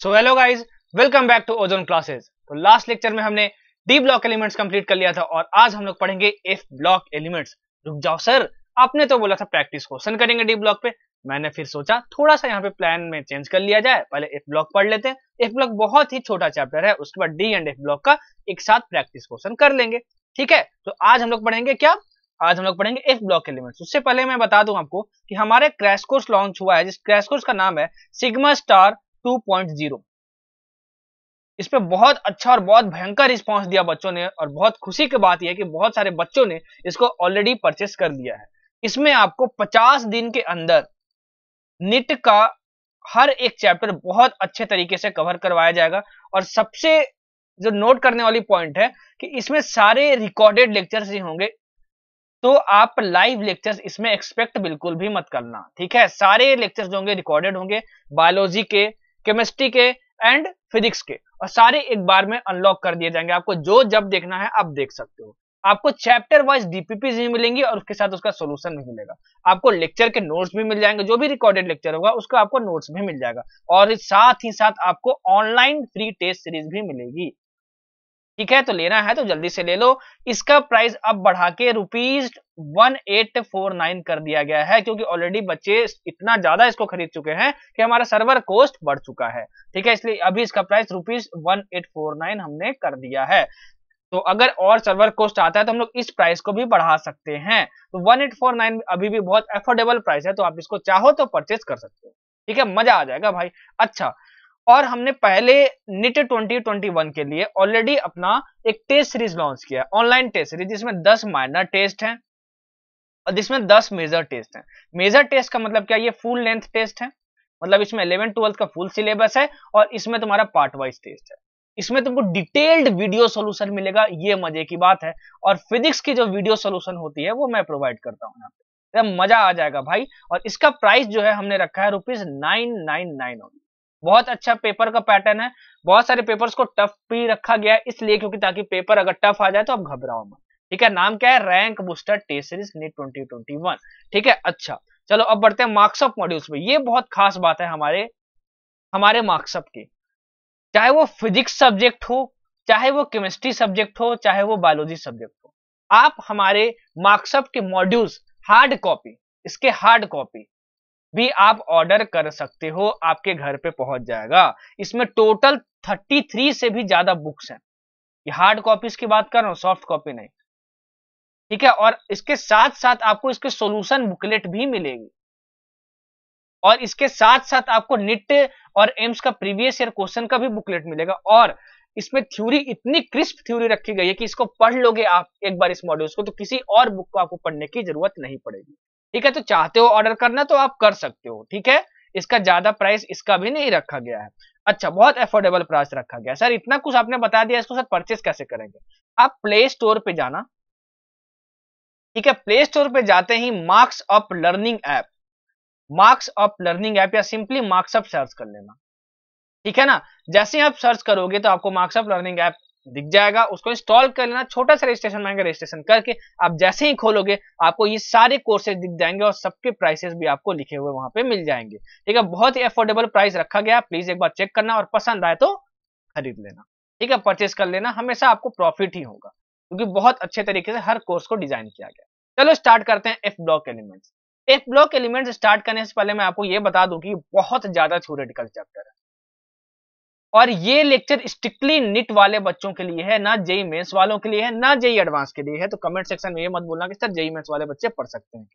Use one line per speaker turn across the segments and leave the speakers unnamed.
So hello guys, welcome back to Ozone classes. तो last lecture में हमने D block elements complete कर लिया था और आज हम लोग पढ़ेंगे एफ ब्लॉक एलिमेंट्स। रुक जाओ सर, आपने तो बोला था प्रैक्टिस क्वेश्चन करेंगे डी ब्लॉक पे। मैंने फिर सोचा थोड़ा सा यहाँ पे प्लान में चेंज कर लिया जाए, पहले एफ ब्लॉक पढ़ लेते हैं। एफ ब्लॉक बहुत ही छोटा चैप्टर है, उसके बाद डी एंड एफ ब्लॉक का एक साथ प्रैक्टिस क्वेश्चन कर लेंगे। ठीक है, तो आज हम लोग पढ़ेंगे क्या? आज हम लोग पढ़ेंगे एफ ब्लॉक एलिमेंट्स। उससे पहले मैं बता दूं आपको कि हमारे क्रैश कोर्स लॉन्च हुआ है, जिस क्रैश कोर्स का नाम है सिग्मा स्टार 2.0। इस पे बहुत अच्छा और बहुत भयंकर रिस्पांस दिया बच्चों ने, और बहुत खुशी की बात यह है कि बहुत सारे बच्चों ने इसको ऑलरेडी परचेस कर लिया है। इसमें आपको 50 दिन के अंदर निट का हर एक चैप्टर बहुत अच्छे तरीके से कवर करवाया जाएगा। और सबसे जो नोट करने वाली पॉइंट है कि इसमें सारे रिकॉर्डेड लेक्चर्स ही होंगे, तो आप लाइव लेक्चर्स इसमें एक्सपेक्ट बिल्कुल भी मत करना। ठीक है, सारे लेक्चर्स जो होंगे रिकॉर्डेड होंगे, बायोलॉजी के, केमिस्ट्री के एंड फिजिक्स के, और सारे एक बार में अनलॉक कर दिए जाएंगे। आपको जो जब देखना है आप देख सकते हो। आपको चैप्टर वाइज डीपीपीज भी मिलेंगी और उसके साथ उसका सोल्यूशन भी मिलेगा। आपको लेक्चर के नोट्स भी मिल जाएंगे, जो भी रिकॉर्डेड लेक्चर होगा उसका आपको नोट्स भी मिल जाएगा, और साथ ही साथ आपको ऑनलाइन फ्री टेस्ट सीरीज भी मिलेगी। ठीक है, तो लेना है तो जल्दी से ले लो। इसका प्राइस अब बढ़ा के ₹1849 कर दिया गया है, क्योंकि ऑलरेडी बच्चे इतना ज्यादा इसको खरीद चुके हैं कि हमारा सर्वर कॉस्ट बढ़ चुका है। ठीक है, इसलिए अभी इसका प्राइस ₹1849 हमने कर दिया है। तो अगर और सर्वर कॉस्ट आता है तो हम लोग इस प्राइस को भी बढ़ा सकते हैं। तो 1849 अभी भी बहुत अफोर्डेबल प्राइस है, तो आप इसको चाहो तो परचेज कर सकते हो। ठीक है, मजा आ जाएगा भाई। अच्छा, और हमने पहले निट 2021 के लिए ऑलरेडी अपना एक टेस्ट सीरीज लॉन्च किया, ऑनलाइन टेस्ट सीरीज, जिसमें 10 माइनर टेस्ट हैं और जिसमें 10 मेजर टेस्ट हैं। मेजर टेस्ट का मतलब क्या? ये फुल लेंथ टेस्ट है, मतलब इसमें 11-12 का फुल सिलेबस है, और इसमें तुम्हारा पार्ट वाइज टेस्ट है। इसमें तुमको डिटेल्ड वीडियो सॉल्यूशन मिलेगा, ये मजे की बात है। और फिजिक्स की जो वीडियो सॉल्यूशन होती है वो मैं प्रोवाइड करता हूँ यहाँ पे, एकदम मजा आ जाएगा भाई। और इसका प्राइस जो है हमने रखा है ₹999 ओनली। बहुत अच्छा पेपर का पैटर्न है। बहुत सारे पेपर्स को टफ भी रखा गया है, इसलिए क्योंकि ताकि पेपर अगर टफ आ जाए तो आप घबराओ मत। ठीक है, नाम क्या है? Rank booster test series NEET 2021। ठीक है, अच्छा चलो अब बढ़ते हैं मार्क्सअप मॉड्यूल्स में। ये बहुत खास बात है हमारे हमारे मार्क्सअप की। चाहे वो फिजिक्स सब्जेक्ट हो, चाहे वो केमिस्ट्री सब्जेक्ट हो, चाहे वो बायोलॉजी सब्जेक्ट हो, आप हमारे मार्क्सअप के मॉड्यूल्स हार्ड कॉपी, इसके हार्ड कॉपी भी आप ऑर्डर कर सकते हो, आपके घर पे पहुंच जाएगा। इसमें टोटल 33 से भी ज्यादा बुक्स हैं। ये हार्ड कॉपीज की बात कर रहा हूं, सॉफ्ट कॉपी नहीं। ठीक है, और इसके साथ साथ आपको इसके सॉल्यूशन बुकलेट भी मिलेगी, और इसके साथ साथ आपको निट और एम्स का प्रीवियस ईयर क्वेश्चन का भी बुकलेट मिलेगा। और इसमें थ्योरी, इतनी क्रिस्प थ्योरी रखी गई है कि इसको पढ़ लोगे आप एक बार इस मॉड्यूल्स को, तो किसी और बुक को आपको पढ़ने की जरूरत नहीं पड़ेगी। ठीक है, तो चाहते हो ऑर्डर करना तो आप कर सकते हो। ठीक है, इसका ज्यादा प्राइस इसका भी नहीं रखा गया है। अच्छा, बहुत अफोर्डेबल प्राइस रखा गया। सर इतना कुछ आपने बता दिया, इसको सर परचेस कैसे करेंगे? आप प्ले स्टोर पे जाना। ठीक है, प्ले स्टोर पे जाते ही Marks Up learning app, Marks Up learning app या सिंपली मार्क्स अप सर्च कर लेना। ठीक है ना, जैसे ही आप सर्च करोगे तो आपको मार्क्स अप लर्निंग ऐप दिख जाएगा, उसको इंस्टॉल कर लेना। छोटा सा रजिस्ट्रेशन मांगेगा, रजिस्ट्रेशन करके आप जैसे ही खोलोगे आपको ये सारे कोर्सेज दिख जाएंगे, और सबके प्राइसेस भी आपको लिखे हुए वहां पे मिल जाएंगे। ठीक है, बहुत ही अफोर्डेबल प्राइस रखा गया, प्लीज एक बार चेक करना, और पसंद आए तो खरीद लेना। ठीक है, परचेस कर लेना, हमेशा आपको प्रॉफिट ही होगा, क्योंकि बहुत अच्छे तरीके से हर कोर्स को डिजाइन किया गया। चलो स्टार्ट करते हैं F block elements. F block elements start करने से पहले मैं आपको ये बता दूं कि बहुत ज्यादा थ्योरेटिकल चैप्टर है, और ये लेक्चर स्ट्रिक्टली निट वाले बच्चों के लिए है, ना जेई मेंस वालों के लिए है, ना जेई एडवांस के लिए है। तो कमेंट सेक्शन में ये मत बोलना कि सर जेई मेंस वाले बच्चे पढ़ सकते हैं।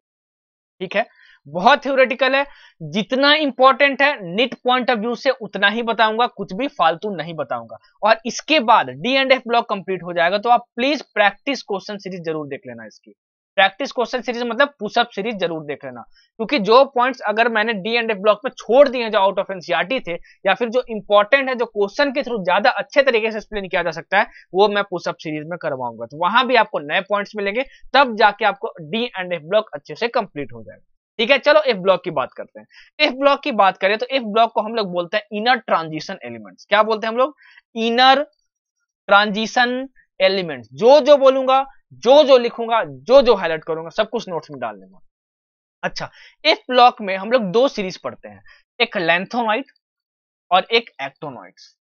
ठीक है, बहुत थ्योरेटिकल है। जितना इंपॉर्टेंट है निट पॉइंट ऑफ व्यू से उतना ही बताऊंगा, कुछ भी फालतू नहीं बताऊंगा। और इसके बाद D and F block complete हो जाएगा, तो आप प्लीज प्रैक्टिस क्वेश्चन सीरीज जरूर देख लेना। इसकी प्रैक्टिस क्वेश्चन सीरीज मतलब पुशअप सीरीज जरूर देख लेना, क्योंकि जो पॉइंट्स अगर मैंने डी एंड एफ ब्लॉक में छोड़ दिए, जो आउट ऑफ एनसीईआरटी थे, या फिर जो इंपॉर्टेंट है, जो क्वेश्चन के थ्रू ज्यादा अच्छे तरीके से एक्सप्लेन किया जा सकता है, वो मैं पुशअप सीरीज में करवाऊंगा। तो वहां भी आपको नए पॉइंट्स मिलेंगे, तब जाके आपको डी एंड एफ ब्लॉक अच्छे से कंप्लीट हो जाएगा। ठीक है, चलो एफ ब्लॉक की बात करते हैं। एफ ब्लॉक की बात करें तो एफ ब्लॉक को हम लोग बोलते हैं इनर ट्रांजिशन एलिमेंट्स। क्या बोलते हैं हम लोग? Inner transition elements. जो जो बोलूंगा, जो जो लिखूंगा, जो जो हाईलाइट करूंगा, सब कुछ नोट्स में डाल देना। अच्छा, एफ ब्लॉक में हम लोग दो सीरीज पढ़ते हैं, एक लेंथोमाइड और एक एक्टोनॉइड्स।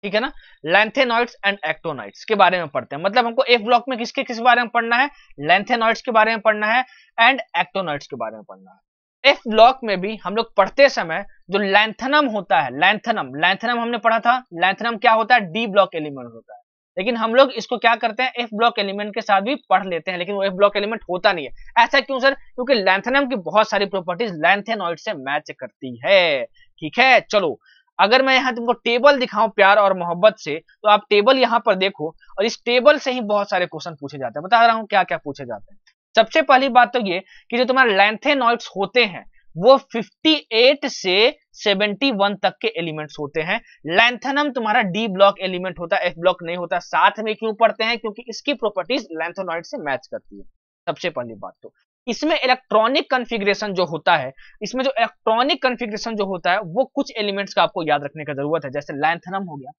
ठीक है ना, लैंथेनॉइड्स एंड एक्टोनॉइड्स के बारे में पढ़ते हैं। मतलब हमको एफ ब्लॉक में किस बारे में पढ़ना है, लैंथेनॉइड्स के बारे में पढ़ना है एंड एक्टोनॉइड्स के बारे में पढ़ना है। एफ ब्लॉक में भी हम लोग पढ़ते समय जो लैंथेनम होता है, लैंथेनम हमने पढ़ा था, लैंथेनम क्या होता है, डी ब्लॉक एलिमेंट होता है। लेकिन हम लोग इसको क्या करते हैं, एफ ब्लॉक एलिमेंट के साथ भी पढ़ लेते हैं, लेकिन वो एफ ब्लॉक एलिमेंट होता नहीं है। ऐसा क्यों सर, क्योंकि लैंथेनम की बहुत सारी प्रॉपर्टीज लैंथेनॉइड से मैच करती है। ठीक है, चलो अगर मैं यहाँ तुमको टेबल दिखाऊं प्यार और मोहब्बत से, तो आप टेबल यहाँ पर देखो, और इस टेबल से ही बहुत सारे क्वेश्चन पूछे जाते हैं। बता रहा हूं क्या क्या पूछे जाते हैं। सबसे पहली बात तो ये कि जो तुम्हारे लैंथेनॉइड्स होते हैं वो 58 से 71 तक के एलिमेंट्स होते हैं। लैंथेनम तुम्हारा डी ब्लॉक एलिमेंट होता है, एफ ब्लॉक नहीं होता। साथ में क्यों पढ़ते हैं, क्योंकि इसकी प्रॉपर्टीज लैंथेनॉइड से मैच करती है। सबसे पहली बात तो इसमें इलेक्ट्रॉनिक कॉन्फ़िगरेशन जो होता है, इसमें जो इलेक्ट्रॉनिक कॉन्फ़िगरेशन जो होता है वो कुछ एलिमेंट्स का आपको याद रखने की जरूरत है। जैसे लैंथेनम हो गया,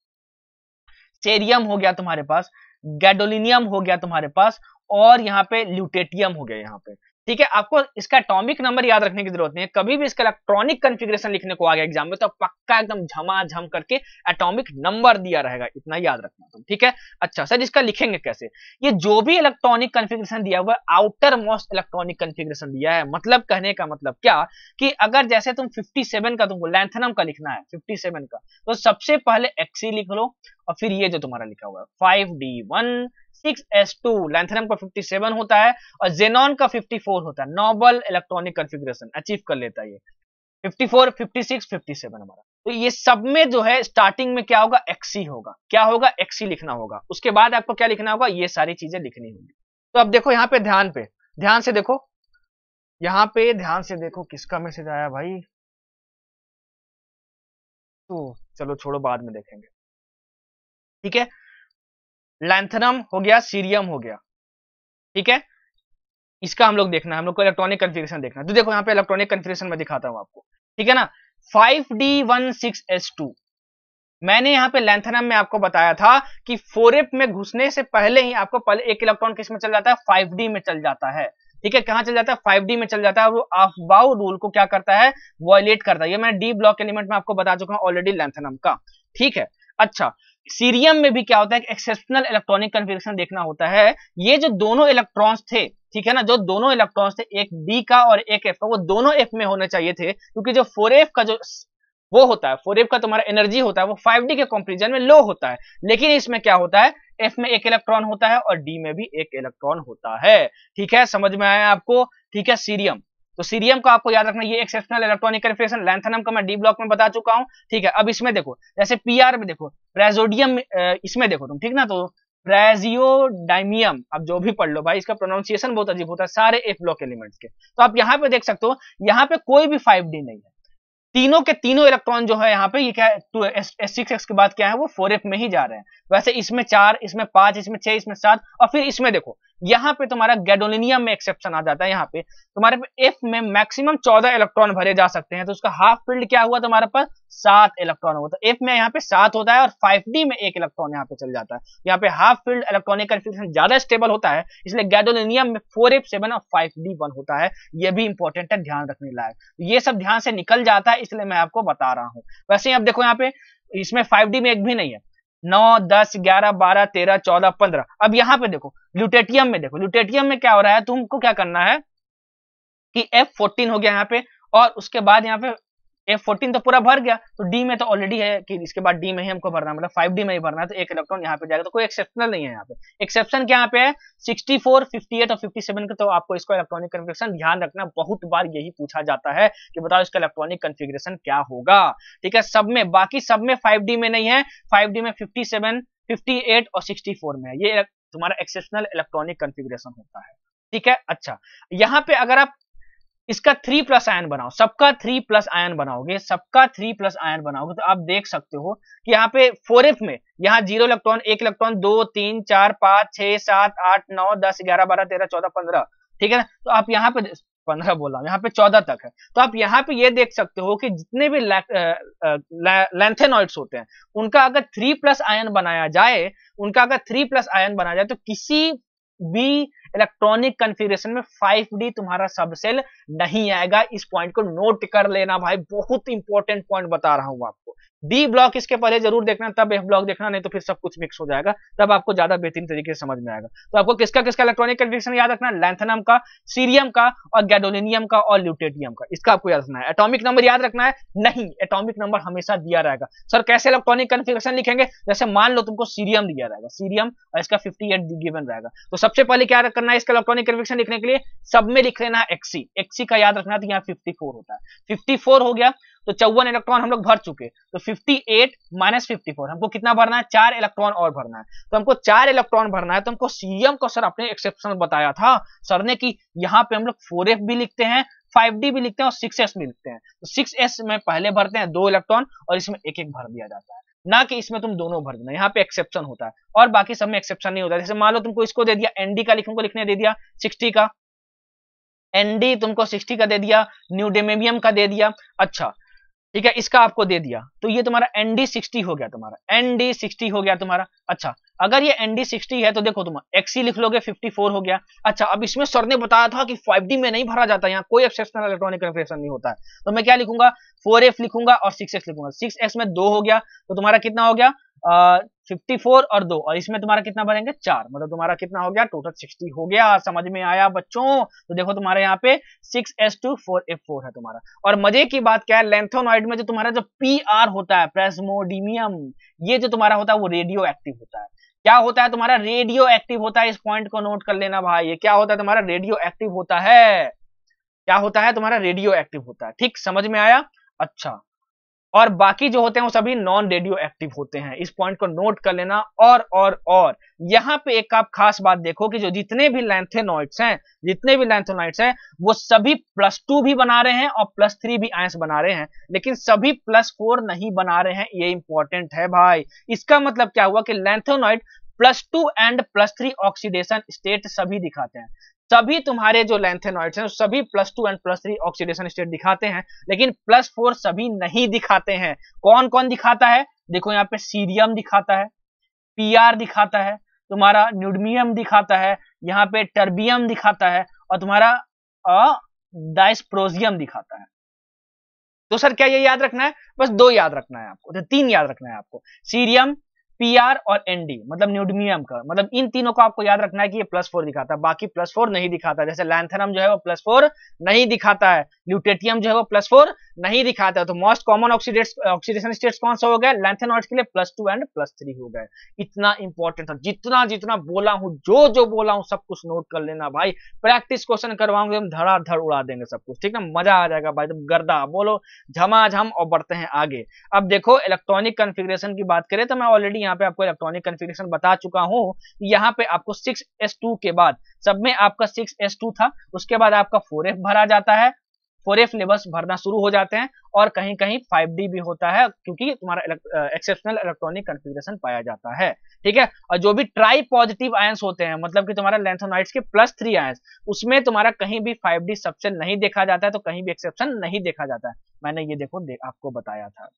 सेरियम हो गया तुम्हारे पास, गैडोलिनियम हो गया तुम्हारे पास, और यहाँ पे ल्यूटेटियम हो गया यहाँ पे। ठीक है, आपको इसका एटॉमिक नंबर याद रखने की जरूरत नहीं है। कभी भी इसका इलेक्ट्रॉनिक कॉन्फ़िगरेशन लिखने को आ गया एग्जाम में तो पक्का एकदम झमाझम करके एटॉमिक नंबर दिया रहेगा, इतना याद रखना तुम। ठीक है, अच्छा सर इसका लिखेंगे कैसे, ये जो भी इलेक्ट्रॉनिक कॉन्फ़िगरेशन दिया हुआ है आउटर मोस्ट इलेक्ट्रॉनिक कॉन्फ़िगरेशन दिया है। मतलब कहने का मतलब क्या कि अगर जैसे तुम 57 का तुमको लैंथेनम का लिखना है 57 का, तो सबसे पहले एक्सी लिख लो, और फिर ये जो तुम्हारा लिखा हुआ है 5d1 6s2, लैंथेनम का 57 होता है और जेनॉन का 54 होता है। नोबल इलेक्ट्रॉनिक कॉन्फ़िगरेशन अचीव कर लेता है ये 54, 56, 57 हमारा। तो ये सब में जो है स्टार्टिंग में क्या होगा, एक्सी होगा। क्या होगा, एक्सी लिखना होगा। उसके बाद आपको क्या लिखना होगा, ये सारी चीजें लिखनी होगी। तो अब देखो यहाँ पे ध्यान से देखो, यहाँ पे ध्यान से देखो किसका मैसेज आया भाई। तो चलो छोड़ो, बाद में देखेंगे। ठीक है, लैंथेनम हो गया, सीरियम हो गया। ठीक है, इसका हम लोग देखना है, हम लोग को इलेक्ट्रॉनिक कॉन्फ़िगरेशन देखना है। तो देखो यहाँ पे इलेक्ट्रॉनिक कॉन्फ़िगरेशन में दिखाता हूँ आपको। ठीक है ना, 5d16s2। मैंने यहाँ पे लैंथेनम में आपको बताया था कि 4f में घुसने से पहले ही आपको पहले एक इलेक्ट्रॉन किस में चल जाता है, 5d में चल जाता है। ठीक है, कहां चल जाता है, 5d में चल जाता है। वो अफबाउ रूल को क्या करता है, वॉयलेट करता है। ये मैं डी ब्लॉक एलिमेंट में आपको बता चुका हूं ऑलरेडी लैंथेनम का। ठीक है, अच्छा सीरियम में भी क्या होता है, एक्सेप्शनल इलेक्ट्रॉनिक कॉन्फ़िगरेशन देखना होता है। ये जो दोनों इलेक्ट्रॉन्स थे, ठीक है ना, जो दोनों इलेक्ट्रॉन्स थे, एक डी का और एक एफ का, वो दोनों एफ में होने चाहिए थे, क्योंकि जो 4f का जो वो होता है, 4f का तुम्हारा एनर्जी होता है वो 5d के कंपैरिजन में लो होता है। लेकिन इसमें क्या होता है, f में एक इलेक्ट्रॉन होता है और d में भी एक इलेक्ट्रॉन होता है। ठीक है, समझ में आया आपको। ठीक है, सीरियम, तो सीरियम को आपको याद रखना, ये एक्सेप्शनल इलेक्ट्रॉनिक कॉन्फ़िगरेशन। लैंथेनम का मैं डी ब्लॉक में बता चुका हूं। ठीक है, अब इसमें देखो, जैसे पीआर में देखो, प्रेजोडियम इसमें देखो तुम, ठीक ना, तो प्रेजियोडाइमियम, अब जो भी पढ़ लो भाई, इसका प्रोनाउंसिएशन बहुत अजीब होता है सारे एफ ब्लॉक एलिमेंट्स के। तो आप यहाँ पे देख सकते हो, यहाँ पे कोई भी 5d नहीं है। तीनों के तीनों इलेक्ट्रॉन जो है यहाँ पे, ये क्या है, S6x के बाद क्या है, वो 4f में ही जा रहे हैं। वैसे इसमें 4, इसमें 5, इसमें 6, इसमें 7, और फिर इसमें देखो यहाँ पे तुम्हारा गैडोलिनियम में एक्सेप्शन आ जाता है। यहाँ पे तुम्हारे पे f में मैक्सिमम 14 इलेक्ट्रॉन भरे जा सकते हैं, तो उसका हाफ फील्ड क्या हुआ तुम्हारे पास, 7 इलेक्ट्रॉन होता है। f में यहाँ पे 7 होता है और 5d में एक इलेक्ट्रॉन यहाँ पे चल जाता है। यहाँ पे हाफ फील्ड इलेक्ट्रॉनिक कॉन्फ़िगरेशन ज्यादा स्टेबल होता है, इसलिए गैडोलिनियम में 4f7 और 5d1 होता है। ये भी इंपॉर्टेंट है, ध्यान रखने लायक। ये सब ध्यान से निकल जाता है, इसलिए मैं आपको बता रहा हूं। वैसे अब देखो यहाँ पे इसमें 5d में एक भी नहीं है, 9, 10, 11, 12, 13, 14, 15। अब यहाँ पे देखो ल्यूटेटियम में, देखो ल्यूटेटियम में क्या हो रहा है, तुमको क्या करना है कि F14 हो गया यहाँ पे, और उसके बाद यहाँ पे F14 तो पूरा भर गया, तो D में तो ऑलरेडी है कि इसके बाद D में ही हमको भरना है, मतलब 5D में ही भरना है, तो एक इलेक्ट्रॉन यहाँ पे जाएगा। तो कोई एक्सेप्शनल नहीं है यहाँ पे। एक्सेप्शन क्या यहाँ पे है, 64, 58 और 57 का। तो आपको इसको इलेक्ट्रॉनिक कॉन्फ़िगरेशन ध्यान रखना, बहुत बार यही पूछा जाता है कि बताओ इसका इलेक्ट्रॉनिक कॉन्फ़िगरेशन क्या होगा। ठीक है, सब में, बाकी सब में 5D में नहीं है, 5D में 57, 58 और 64 में है। ये तुम्हारा एक्सेप्शनल इलेक्ट्रॉनिक कॉन्फ़िगरेशन होता है। ठीक है, अच्छा यहाँ पे अगर आप इसका 3+ आयन बनाओ, सबका 3+ आयन बनाओगे, सबका 3+ आयन बनाओगे, तो आप देख सकते हो कि यहाँ पे 4f में यहाँ 0 इलेक्ट्रॉन, 1 इलेक्ट्रॉन, 2, 3, 4, 5, 6, 7, 8, 9, 10, 11, 12, 13, 14, 15। ठीक है ना, तो आप यहाँ पे 15 बोला, यहाँ पे 14 तक है। तो आप यहाँ पे ये देख सकते हो कि जितने भी लैंथेनॉइड्स होते हैं, उनका अगर 3+ आयन बनाया जाए, तो किसी भी इलेक्ट्रॉनिक कॉन्फ़िगरेशन में 5d तुम्हारा सब सेल नहीं आएगा। इस पॉइंट को नोट कर लेना भाई, बहुत इंपॉर्टेंट पॉइंट बता रहा हूं आपको। डी ब्लॉक इसके पहले जरूर देखना, तब एफ ब्लॉक देखना, नहीं तो फिर सब कुछ मिक्स हो जाएगा, तब आपको ज्यादा बेहतरीन तरीके से समझ में आएगा। तो आपको किसका किसका इलेक्ट्रॉनिक कन्फिगरेशन याद रखना है, लैंथेनम का, सीरियम का और गैडोलिनियम का और ल्यूटेटियम का, इसका आपको याद रखना है। एटॉमिक नंबर याद रखना है नहीं, एटॉमिक नंबर हमेशा दिया रहेगा। सर कैसे इलेक्ट्रॉनिक कन्फिगरेशन लिखेंगे, जैसे मान लो तुमको सीरियम दिया रहेगा, सीरियम और इसका 58 गिवन रहेगा, तो सबसे पहले क्या करना है इसका इलेक्ट्रॉनिक कन्फिगरेशन लिखने के लिए, सब में लिख लेना है एक्सी, एक्सी का याद रखना है, तो यहाँ 54 होता है, 54 हो गया तो 54 इलेक्ट्रॉन हम लोग भर चुके, तो 58 माइनस 54 हमको कितना भरना है, 4 इलेक्ट्रॉन और भरना है, तो हमको 4 इलेक्ट्रॉन भरना है। तो हमको सीरियम को सर अपने एक्सेप्शनल बताया था सर ने कि यहाँ पे हम लोग 4f भी लिखते हैं, 5d भी लिखते हैं और 6s भी लिखते हैं, तो 6s में पहले भरते हैं 2 इलेक्ट्रॉन और इसमें एक एक भर दिया जाता है, ना कि इसमें तुम दोनों भर देना, यहाँ पे एक्सेप्शन होता है और बाकी सब में एक्सेप्शन नहीं होता। जैसे मान लो तुमको इसको दे दिया एनडी का लिखने दे दिया 60 का, एनडी तुमको 60 का दे दिया, न्यूडेमियम का दे दिया, अच्छा ठीक है इसका आपको दे दिया, तो ये तुम्हारा एनडी 60 हो गया, तुम्हारा एनडी 60 हो गया तुम्हारा। अच्छा अगर ये एनडी 60 है तो देखो तुम एक्सी लिख लोगे 54 हो गया। अच्छा अब इसमें सर ने बताया था कि 5d में नहीं भरा जाता, यहाँ कोई एक्सेप्शनल इलेक्ट्रॉनिक कन्फिगरेशन नहीं होता है, तो मैं क्या लिखूंगा 4f लिखूंगा और 6s लिखूंगा, 6s में 2 हो गया तो तुम्हारा कितना हो गया 54 और 2 और इसमें तुम्हारा कितना भरेंगे 4, मतलब तुम्हारा कितना हो गया टोटल 60 हो गया। समझ में आया बच्चों, तो देखो तुम्हारे यहाँ पे 6s2 4f4 है तुम्हारा। और मजे की बात क्या है, लैंथेनॉइड में जो तुम्हारा जो pr होता है प्लाज्मोडियम, ये जो तुम्हारा होता है वो रेडियो एक्टिव होता है। क्या होता है तुम्हारा, रेडियो एक्टिव होता है, इस पॉइंट को नोट कर लेना भाई, ये क्या होता है तुम्हारा रेडियो एक्टिव होता है, क्या होता है तुम्हारा रेडियो एक्टिव होता है, ठीक समझ में आया। अच्छा और बाकी जो होते हैं वो सभी नॉन रेडियो एक्टिव होते हैं, इस पॉइंट को नोट कर लेना। और यहाँ पे एक आप खास बात देखो कि जो जितने भी लैंथेनॉइड्स हैं वो सभी +2 भी बना रहे हैं और +3 भी आयंस बना रहे हैं, लेकिन सभी +4 नहीं बना रहे हैं, ये इंपॉर्टेंट है भाई। इसका मतलब क्या हुआ कि लैंथेनॉइड +2 एंड +3 ऑक्सीडेशन स्टेट सभी दिखाते हैं, सभी तुम्हारे जो लैंथेनॉइड्स हैं सभी +2 एंड +3 ऑक्सीडेशन स्टेट दिखाते हैं, लेकिन +4 सभी नहीं दिखाते हैं। कौन कौन दिखाता है, देखो यहाँ पे सीरियम दिखाता है, पीआर दिखाता है, तुम्हारा न्यूडमियम दिखाता है, यहाँ पे टर्बियम दिखाता है और तुम्हारा डायस्प्रोजियम दिखाता है। तो सर क्या ये याद रखना है, बस 2 याद रखना है आपको, तो 3 याद रखना है आपको, सीरियम पीआर और एनडी मतलब न्यूडमियम का, मतलब इन तीनों को आपको याद रखना है कि ये +4 दिखाता है, बाकी +4 नहीं दिखाता। जैसे लैंथेनम जो है वो +4 नहीं दिखाता है, ल्यूटेटियम जो है वो +4 नहीं दिखाता है, तो मोस्ट कॉमन ऑक्सीडेशन स्टेट्स कौन सा हो गया लैंथेनॉइड्स के लिए +2 एंड +3 हो गए। इतना इंपॉर्टेंट था, जितना जितना बोला हूं जो बोला हूं सब कुछ नोट कर लेना भाई, प्रैक्टिस क्वेश्चन करवाऊंगे हम धड़ाधड़ उड़ा देंगे सब कुछ, ठीक है मजा आ जाएगा भाई, तुम गर्दा बोलो झमाझम और बढ़ते हैं आगे। अब देखो इलेक्ट्रॉनिक कन्फिगरेशन की बात करें तो मैं ऑलरेडी यहाँ पे आपको इलेक्ट्रॉनिक कन्फिगरेशन बता चुका हूँ। यहाँ पे आपको 6s2 के बाद सब में आपका 6s2 था, उसके बाद आपका 4f भरा जाता है, 4f लेवल्स भरना शुरू हो जाते हैं और कहीं कहीं 5d भी होता है क्योंकि तुम्हारा एक्सेप्शनल इलेक्ट्रॉनिक कन्फिगरेशन पाया जाता है, ठीक है। और जो भी ट्राई पॉजिटिव आयंस होते हैं मतलब कि तुम्हारा लैंथेनॉइड्स के +3 आयंस, उसमें तुम्हारा कहीं भी 5d सबसेल नहीं देखा जाता है, तो कहीं भी एक्सेप्शन नहीं देखा जाता है, मैंने ये देखो आपको बताया था,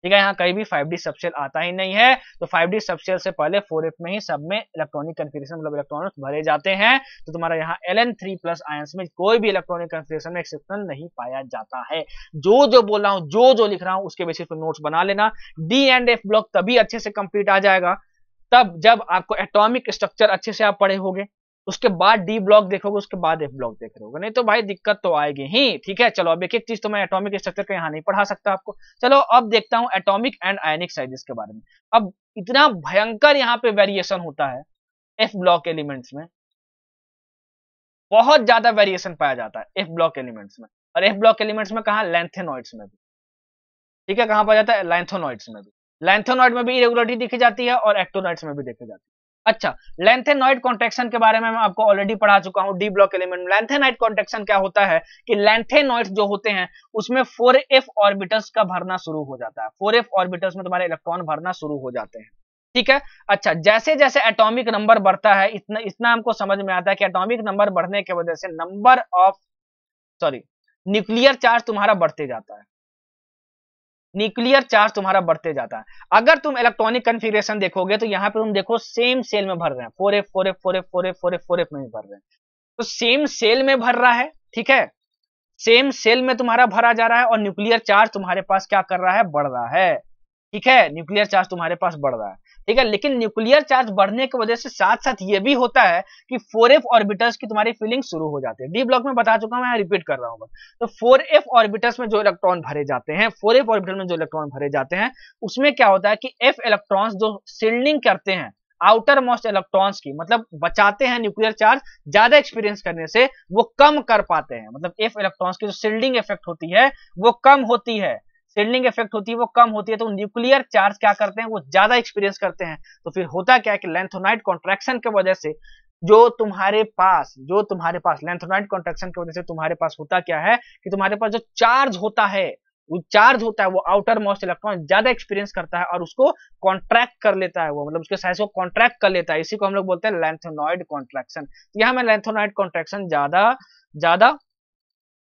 ठीक है। यहाँ कहीं भी 5d सबसेल आता ही नहीं है, तो 5d सबसेल से पहले 4f में ही सब में इलेक्ट्रॉनिक कन्फिगरेशन मतलब इलेक्ट्रॉन्स भरे जाते हैं, तो तुम्हारा यहाँ Ln3+ आयंस में कोई भी इलेक्ट्रॉनिक कन्फिगरेशन में एक्सेप्शन नहीं पाया जाता है। जो बोल रहा हूँ जो लिख रहा हूँ उसके बेसिस पे नोट्स बना लेना। डी एंड एफ ब्लॉक तभी अच्छे से कंप्लीट आ जाएगा तब जब आपको एटॉमिक स्ट्रक्चर अच्छे से आप पढ़े होगे, उसके बाद डी ब्लॉक देखोगे, उसके बाद एफ ब्लॉक देख रहे होगे, नहीं तो भाई दिक्कत तो आएगी ही, ठीक है। चलो अब एक एक चीज तो मैं एटॉमिक स्ट्रक्चर का यहाँ नहीं पढ़ा सकता आपको। चलो अब देखता हूँ एटॉमिक एंड आयनिक साइजेस के बारे में। अब इतना भयंकर यहाँ पे वेरिएशन होता है एफ ब्लॉक एलिमेंट्स में, बहुत ज्यादा वेरिएशन पाया जाता है एफ ब्लॉक एलिमेंट्स में, और एफ ब्लॉक एलिमेंट्स में कहा लैंथेनॉइड्स में भी, ठीक है। कहां पाया जाता है लैंथेनॉइड्स में भी, लैंथेनॉइड में भी इरेगुलरिटी देखी जाती है और एक्टोनॉइड्स में भी देखी जाती है। अच्छा लैंथेनॉइड कॉन्ट्रैक्शन के बारे में मैं आपको ऑलरेडी पढ़ा चुका हूं D block element. Lanthanoid contraction क्या होता है कि लैंथेनॉइड्स जो होते हैं उसमें 4f ऑर्बिटल्स का भरना शुरू हो जाता है, 4f ऑर्बिटल्स में तुम्हारे इलेक्ट्रॉन भरना शुरू हो जाते हैं, ठीक है। अच्छा जैसे जैसे एटॉमिक नंबर बढ़ता है इतना हमको समझ में आता है कि एटॉमिक नंबर बढ़ने की वजह से न्यूक्लियर चार्ज तुम्हारा बढ़ते जाता है, न्यूक्लियर चार्ज तुम्हारा बढ़ते जाता है। अगर तुम इलेक्ट्रॉनिक कन्फिगरेशन देखोगे तो यहाँ पे तुम देखो सेम सेल में भर रहे हैं, 4f 4f 4f 4f 4f 4f में भर रहे हैं, तो सेम सेल में भर रहा है, ठीक है, सेम सेल में तुम्हारा भरा जा रहा है और न्यूक्लियर चार्ज तुम्हारे पास क्या कर रहा है बढ़ रहा है। ठीक है, न्यूक्लियर चार्ज तुम्हारे पास बढ़ रहा है, ठीक है। लेकिन न्यूक्लियर चार्ज बढ़ने की वजह से साथ साथ ये भी होता है कि 4f ऑर्बिटल्स की तुम्हारी फिलिंग शुरू हो जाती है। डी ब्लॉक में बता चुका हूं, मैं रिपीट कर रहा हूं। तो 4f ऑर्बिटल्स में जो इलेक्ट्रॉन भरे जाते हैं, 4f ऑर्बिटल में जो इलेक्ट्रॉन भरे जाते हैं, उसमें क्या होता है कि f इलेक्ट्रॉन्स जो शील्डिंग करते हैं आउटर मोस्ट इलेक्ट्रॉन्स की, मतलब बचाते हैं न्यूक्लियर चार्ज ज्यादा एक्सपीरियंस करने से, वो कम कर पाते हैं। मतलब f इलेक्ट्रॉन्स की जो शील्डिंग इफेक्ट होती है वो कम होती है, शील्डिंग इफेक्ट होती है वो कम होती है, तो न्यूक्लियर चार्ज क्या करते हैं, वो ज्यादा एक्सपीरियंस करते हैं। तो फिर होता क्या है कि लैंथोनाइड कॉन्ट्रैक्शन की वजह से जो तुम्हारे पास लैंथोनाइड कॉन्ट्रैक्शन की वजह से तुम्हारे पास होता क्या है कि तुम्हारे पास जो चार्ज होता है, वो आउटर मोस्ट इलेक्ट्रॉन ज्यादा एक्सपीरियंस करता है और उसको कॉन्ट्रैक्ट कर लेता है, वो मतलब उसके साइज को कॉन्ट्रैक्ट कर लेता है। इसी को हम लोग बोलते हैं लैंथोनाइड कॉन्ट्रैक्शन। यहां मैं लैंथोनाइड कॉन्ट्रैक्शन ज्यादा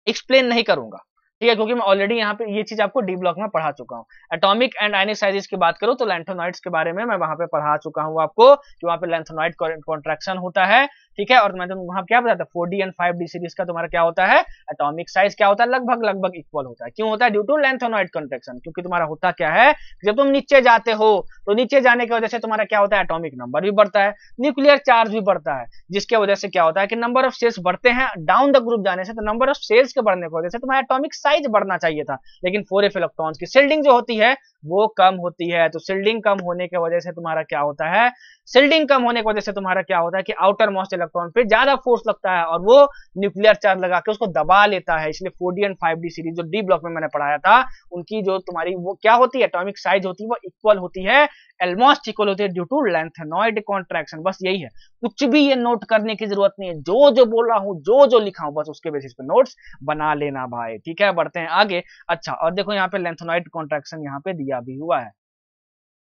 एक्सप्लेन नहीं करूंगा, ठीक है, क्योंकि मैं ऑलरेडी यहाँ पे ये चीज आपको डी ब्लॉक में पढ़ा चुका हूँ। एटॉमिक एंड आयनिक साइजेस की बात करूँ तो लैंथोनाइड्स के बारे में मैं वहां पे पढ़ा चुका हूँ आपको कि वहां पे लैंथोनाइड कॉन्ट्रैक्शन होता है, ठीक है। और मैं वहां क्या बताया था, 4d एंड 5d सीरीज का तुम्हारा क्या होता है, एटॉमिक साइज क्या होता है, लगभग इक्वल होता है। क्यों होता है, ड्यू टू लैंथोनाइड कॉन्ट्रैक्शन। क्योंकि तुम्हारा होता क्या है, जब तुम नीचे जाते हो तो नीचे जाने की वजह से तुम्हारा क्या होता है, एटॉमिक नंबर भी बढ़ता है, न्यूक्लियर चार्ज भी बढ़ता है, जिसकी वजह से क्या होता है कि नंबर ऑफ शेल्स बढ़ते हैं डाउन द ग्रुप जाने से। तो नंबर ऑफ शेल्स के बढ़ने की वजह से तुम्हारा एटॉमिक साइज बढ़ना चाहिए था, लेकिन 4f इलेक्ट्रॉन्स की शील्डिंग जो होती है वो कम होती है। तो शील्डिंग कम होने की वजह से तुम्हारा क्या होता है, कि आउटर मोस्ट इलेक्ट्रॉन पे ज्यादा फोर्स लगता है और वो न्यूक्लियर चार्ज लगा के उसको दबा लेता है। इसलिए 4d एंड 5d सीरीज जो डी ब्लॉक में मैंने पढ़ाया था, उनकी जो तुम्हारी वो क्या होती है, एटॉमिक साइज होती है वो इक्वल होती है, ऑलमोस्ट इक्वल होती है ड्यू टू लैंथेनॉइड कॉन्ट्रैक्शन। बस यही है, कुछ भी ये नोट करने की जरूरत नहीं है, जो जो बोला हूं, जो जो लिखा हूं, बस उसके बेसिस पे नोट्स बना लेना भाई, ठीक है। बढ़ते हैं आगे। अच्छा, और देखो यहाँ पे लैंथेनॉइड कॉन्ट्रैक्शन यहाँ पे दिया भी हुआ है,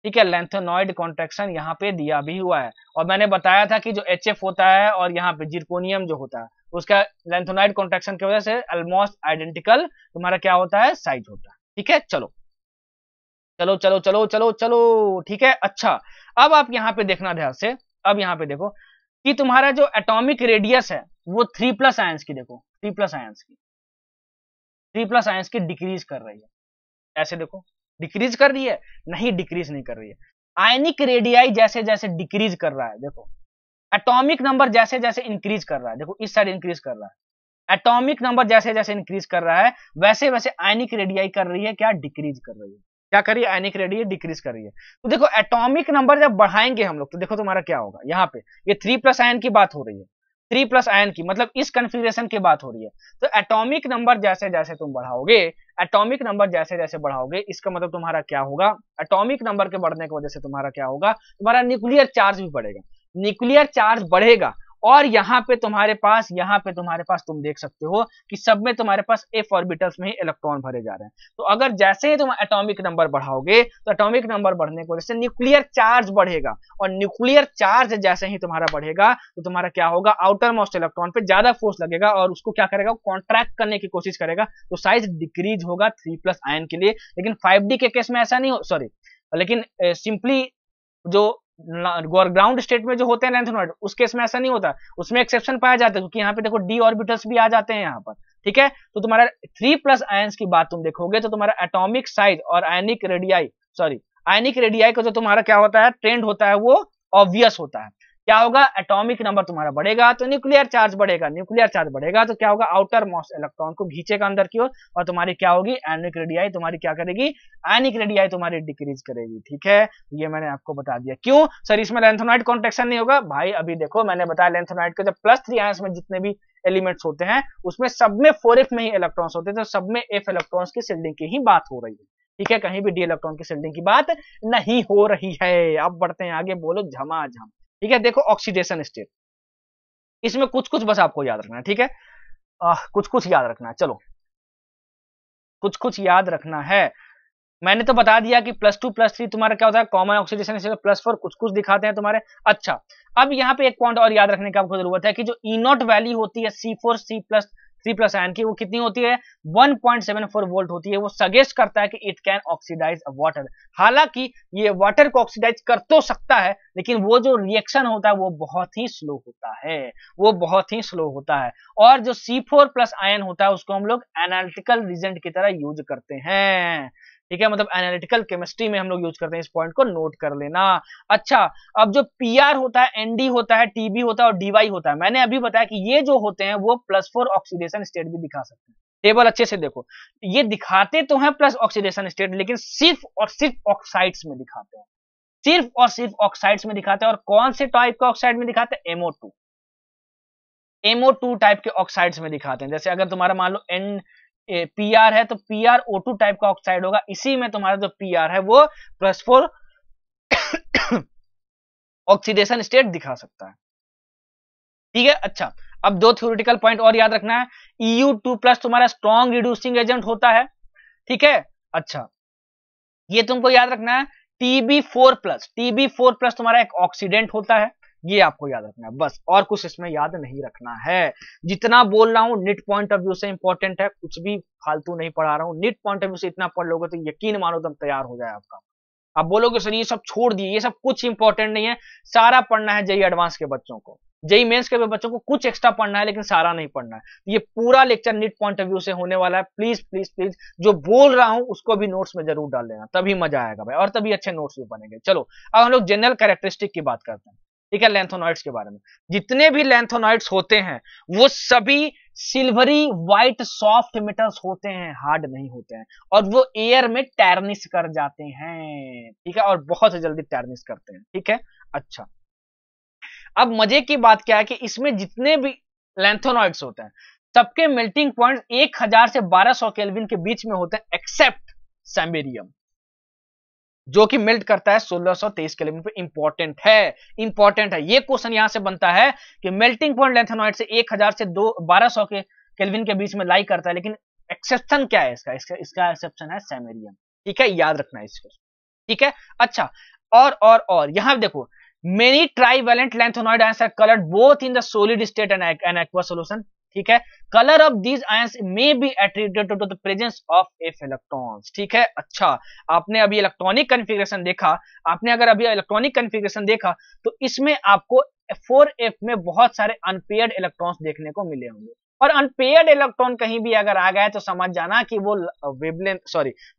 ठीक है, लैंथेनॉइड कॉन्ट्रैक्शन यहाँ पे दिया भी हुआ है। और मैंने बताया था कि जो HF होता है और यहाँ पे जिरकोनियम जो होता है, उसका लैंथेनॉइड कॉन्ट्रैक्शन की वजह से ऑलमोस्ट आइडेंटिकल तुम्हारा क्या होता है, साइज होता है, ठीक है। चलो चलो चलो चलो चलो चलो, ठीक है। अच्छा, अब आप यहाँ पे देखना ध्यान से, अब यहाँ पे देखो कि तुम्हारा जो एटॉमिक रेडियस है वो 3+ आयंस की, देखो 3+ आयंस की, 3+ आयंस की डिक्रीज कर रही है। ऐसे देखो, डिक्रीज कर रही है, नहीं डिक्रीज नहीं कर रही है। आयनिक रेडियाई जैसे जैसे डिक्रीज कर रहा है, देखो एटॉमिक नंबर जैसे जैसे इंक्रीज कर रहा है, देखो इस साइड इंक्रीज कर रहा है, एटॉमिक नंबर जैसे जैसे इंक्रीज कर रहा है, वैसे वैसे आयनिक रेडियाई कर रही है क्या, डिक्रीज कर रही है। क्या कर रही है, आयनिक रेडियाई डिक्रीज कर रही है। तो देखो एटॉमिक नंबर जब बढ़ाएंगे हम लोग तो देखो तुम्हारा क्या होगा, यहाँ पे ये 3+ आयन की बात हो रही है, 3+ आयन की, मतलब इस कन्फिग्रेशन की बात हो रही है। तो एटॉमिक नंबर जैसे जैसे तुम बढ़ाओगे, एटॉमिक नंबर जैसे जैसे बढ़ाओगे, इसका मतलब तुम्हारा क्या होगा, एटॉमिक नंबर के बढ़ने की वजह से तुम्हारा क्या होगा, तुम्हारा न्यूक्लियर चार्ज भी बढ़ेगा। न्यूक्लियर चार्ज बढ़ेगा और यहाँ पे तुम्हारे पास तुम देख सकते हो कि सब में तुम्हारे पास f ऑर्बिटल्स में ही इलेक्ट्रॉन भरे जा रहे हैं। तो अगर जैसे ही तुम एटॉमिक नंबर बढ़ाओगे तो एटॉमिक नंबर बढ़ने की वजह से न्यूक्लियर चार्ज बढ़ेगा, और न्यूक्लियर चार्ज जैसे ही तुम्हारा बढ़ेगा तो तुम्हारा क्या होगा, आउटर मोस्ट इलेक्ट्रॉन पे ज्यादा फोर्स लगेगा और उसको क्या करेगा, कॉन्ट्रैक्ट करने की कोशिश करेगा, तो साइज डिक्रीज होगा 3+ आयन के लिए। लेकिन 5d के केस में ऐसा नहीं हो, सॉरी, लेकिन सिंपली जो ग्राउंड स्टेट में जो होते हैं लैंथेनॉइड, उस केस में ऐसा नहीं होता, उसमें एक्सेप्शन पाया जाता है, क्योंकि यहाँ पे देखो d ऑर्बिटल्स भी आ जाते हैं यहाँ पर, ठीक है। तो तुम्हारा 3+ आयंस की बात तुम देखोगे तो तुम्हारा एटॉमिक साइज और आयनिक रेडियाई का जो तुम्हारा क्या होता है, ट्रेंड होता है, वो ऑब्वियस होता है। क्या होगा, एटॉमिक नंबर तुम्हारा बढ़ेगा तो न्यूक्लियर चार्ज बढ़ेगा, न्यूक्लियर चार्ज बढ़ेगा तो क्या होगा, आउटर मोस्ट इलेक्ट्रॉन को खींचेगा अंदर की ओर, और तुम्हारी क्या होगी, आयनिक रेडियाई तुम्हारी क्या करेगी, आयनिक रेडियाई तुम्हारी डिक्रीज करेगी, ठीक है। ये मैंने आपको बता दिया। क्यों सर इसमें लैंथेनॉइड कॉन्ट्रैक्शन नहीं होगा, भाई अभी देखो मैंने बताया लैंथेनॉइड के जब +3 आयंस में जितने भी एलिमेंट्स होते हैं उसमें सब में 4f में ही इलेक्ट्रॉन्स होते हैं, तो सब में f इलेक्ट्रॉन्स की शील्डिंग की ही बात हो रही है, ठीक है, कहीं भी d इलेक्ट्रॉन की शील्डिंग की बात नहीं हो रही है। अब बढ़ते हैं आगे, बोलो झमाझम, ठीक है। देखो ऑक्सीडेशन स्टेट, इसमें कुछ कुछ बस आपको याद रखना है, ठीक है, कुछ कुछ याद रखना है, चलो कुछ कुछ याद रखना है। मैंने तो बता दिया कि +2+3 तुम्हारा क्या होता है, कॉमन ऑक्सीडेशन स्टेट, +4 कुछ कुछ दिखाते हैं तुम्हारे। अच्छा, अब यहाँ पे एक पॉइंट और याद रखने की आपको जरूरत है कि जो E0 वैल्यू होती है C4C+3+ आयन की, वो कितनी होती है, 1.74 वोल्ट होती है। वो सजेस्ट करता है कि इट कैन ऑक्सीडाइज वाटर। हालांकि ये वाटर को ऑक्सीडाइज कर तो सकता है, लेकिन वो जो रिएक्शन होता है वो बहुत ही स्लो होता है, वो बहुत ही स्लो होता है। और जो C4+ आयन होता है उसको हम लोग एनालिटिकल रीजेंट की तरह यूज करते हैं, ठीक है, मतलब एनालिटिकल केमिस्ट्री में हम लोग यूज करते हैं, इस पॉइंट को नोट कर लेना। अच्छा, अब जो पीआर होता है, एनडी होता है, टीबी होता है और डीवाई होता है, मैंने अभी बताया कि ये जो होते हैं वो +4 ऑक्सीडेशन स्टेट भी दिखा सकते हैं। टेबल अच्छे से देखो, ये दिखाते तो हैं प्लस ऑक्सीडेशन स्टेट, लेकिन सिर्फ और सिर्फ ऑक्साइड्स में दिखाते हैं, सिर्फ और सिर्फ ऑक्साइड्स में दिखाते हैं। और कौन से टाइप के ऑक्साइड में दिखाते हैं? MO2 टाइप के ऑक्साइड्स में दिखाते हैं। जैसे अगर तुम्हारा मान लो पीआर है तो PrO2 टाइप का ऑक्साइड होगा, इसी में तुम्हारा जो पीआर है वो +4 ऑक्सीडेशन स्टेट दिखा सकता है। ठीक है, अच्छा, अब 2 थ्योरेटिकल पॉइंट और याद रखना है। EU2+ तुम्हारा स्ट्रॉन्ग रिड्यूसिंग एजेंट होता है, ठीक है। अच्छा, ये तुमको याद रखना है। TB4+ तुम्हारा एक ऑक्सीडेंट होता है, ये आपको याद रखना है बस, और कुछ इसमें याद नहीं रखना है। जितना बोल रहा हूं निट पॉइंट ऑफ व्यू से इंपॉर्टेंट है, कुछ भी फालतू नहीं पढ़ा रहा हूं। निट पॉइंट ऑफ व्यू से इतना पढ़ लोगे तो यकीन मानो तुम तैयार हो जाए आपका। आप बोलोगे सर ये सब छोड़ दिए, ये सब कुछ इंपॉर्टेंट नहीं है, सारा पढ़ना है जेई एडवांस के बच्चों को, जेई मेंस के बच्चों को कुछ एक्स्ट्रा पढ़ना है, लेकिन सारा नहीं पढ़ना है। ये पूरा lecture NEET point of view से होने वाला है। प्लीज प्लीज प्लीज जो बोल रहा हूं उसको भी नोट्स में जरूर डाल देना, तभी मजा आएगा भाई, और तभी अच्छे नोट्स भी बनेंगे। चलो अब हम लोग जनरल कैरेक्टरिस्टिक की बात करते हैं, ठीक है, लैंथोनॉइड्स के बारे में। जितने भी लैंथोनॉइड्स होते हैं वो सभी सिल्वरी व्हाइट सॉफ्ट मेटल्स होते हैं, हार्ड नहीं होते हैं, और वो एयर में टैर्निश कर जाते हैं, ठीक है, और बहुत जल्दी टैर्निश करते हैं, ठीक है। अच्छा, अब मजे की बात क्या है कि इसमें जितने भी लैंथोनॉइड्स होते हैं सबके मेल्टिंग पॉइंट 1000 से 1200 केल्विन के बीच में होते हैं, एक्सेप्ट सैमेरियम जो कि मेल्ट करता है 1623 केल्विन पे। इंपॉर्टेंट है ये क्वेश्चन यहां से बनता है कि मेल्टिंग पॉइंट लैंथोनॉइड से 1000 से 1200 के केल्विन के बीच में लाई करता है, लेकिन एक्सेप्शन क्या है इसका एक्सेप्शन है सैमेरियम, ठीक है, याद रखना है इसको, ठीक है। अच्छा, और यहां देखो, many trivalent lanthanoid ions are coloured both in the solid state and aqua solution, ठीक है। Colour of these ions may be attributed to the presence of f electrons, ठीक है। अच्छा, आपने अभी इलेक्ट्रॉनिक कन्फिगरेशन देखा, तो इसमें आपको 4f में बहुत सारे अनपेयर्ड इलेक्ट्रॉन्स देखने को मिले होंगे, और अनपेयर्ड इलेक्ट्रॉन कहीं भी अगर आ गए तो समझ जाना कि वो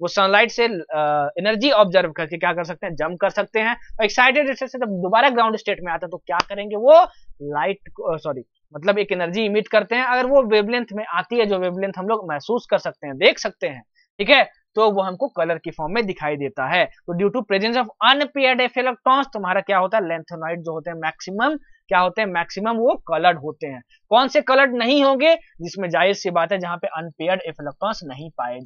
वो सनलाइट से एनर्जी ऑब्जर्व करके क्या कर सकते हैं, जंप कर सकते हैं। और एक्साइटेड स्टेट से जब दोबारा ग्राउंड स्टेट में आता है तो क्या करेंगे, वो मतलब एक एनर्जी इमिट करते हैं। अगर वो वेवलेंथ में आती है, जो वेवलेंथ हम लोग महसूस कर सकते हैं, देख सकते हैं, ठीक है, तो वो हमको कलर की फॉर्म में दिखाई देता है। तो due to presence of unpaired f electrons तुम्हारा क्या होता है, लैंथोनॉइड जो होते हैं मैक्सिमम क्या होते हैं, मैक्सिमम वो कलर्ड होते हैं। कौन से कलर्ड नहीं होंगे, जिसमें जाहिर सी बात है जहां पे अनपेयर्ड एफ इलेक्ट्रॉन्स नहीं पाए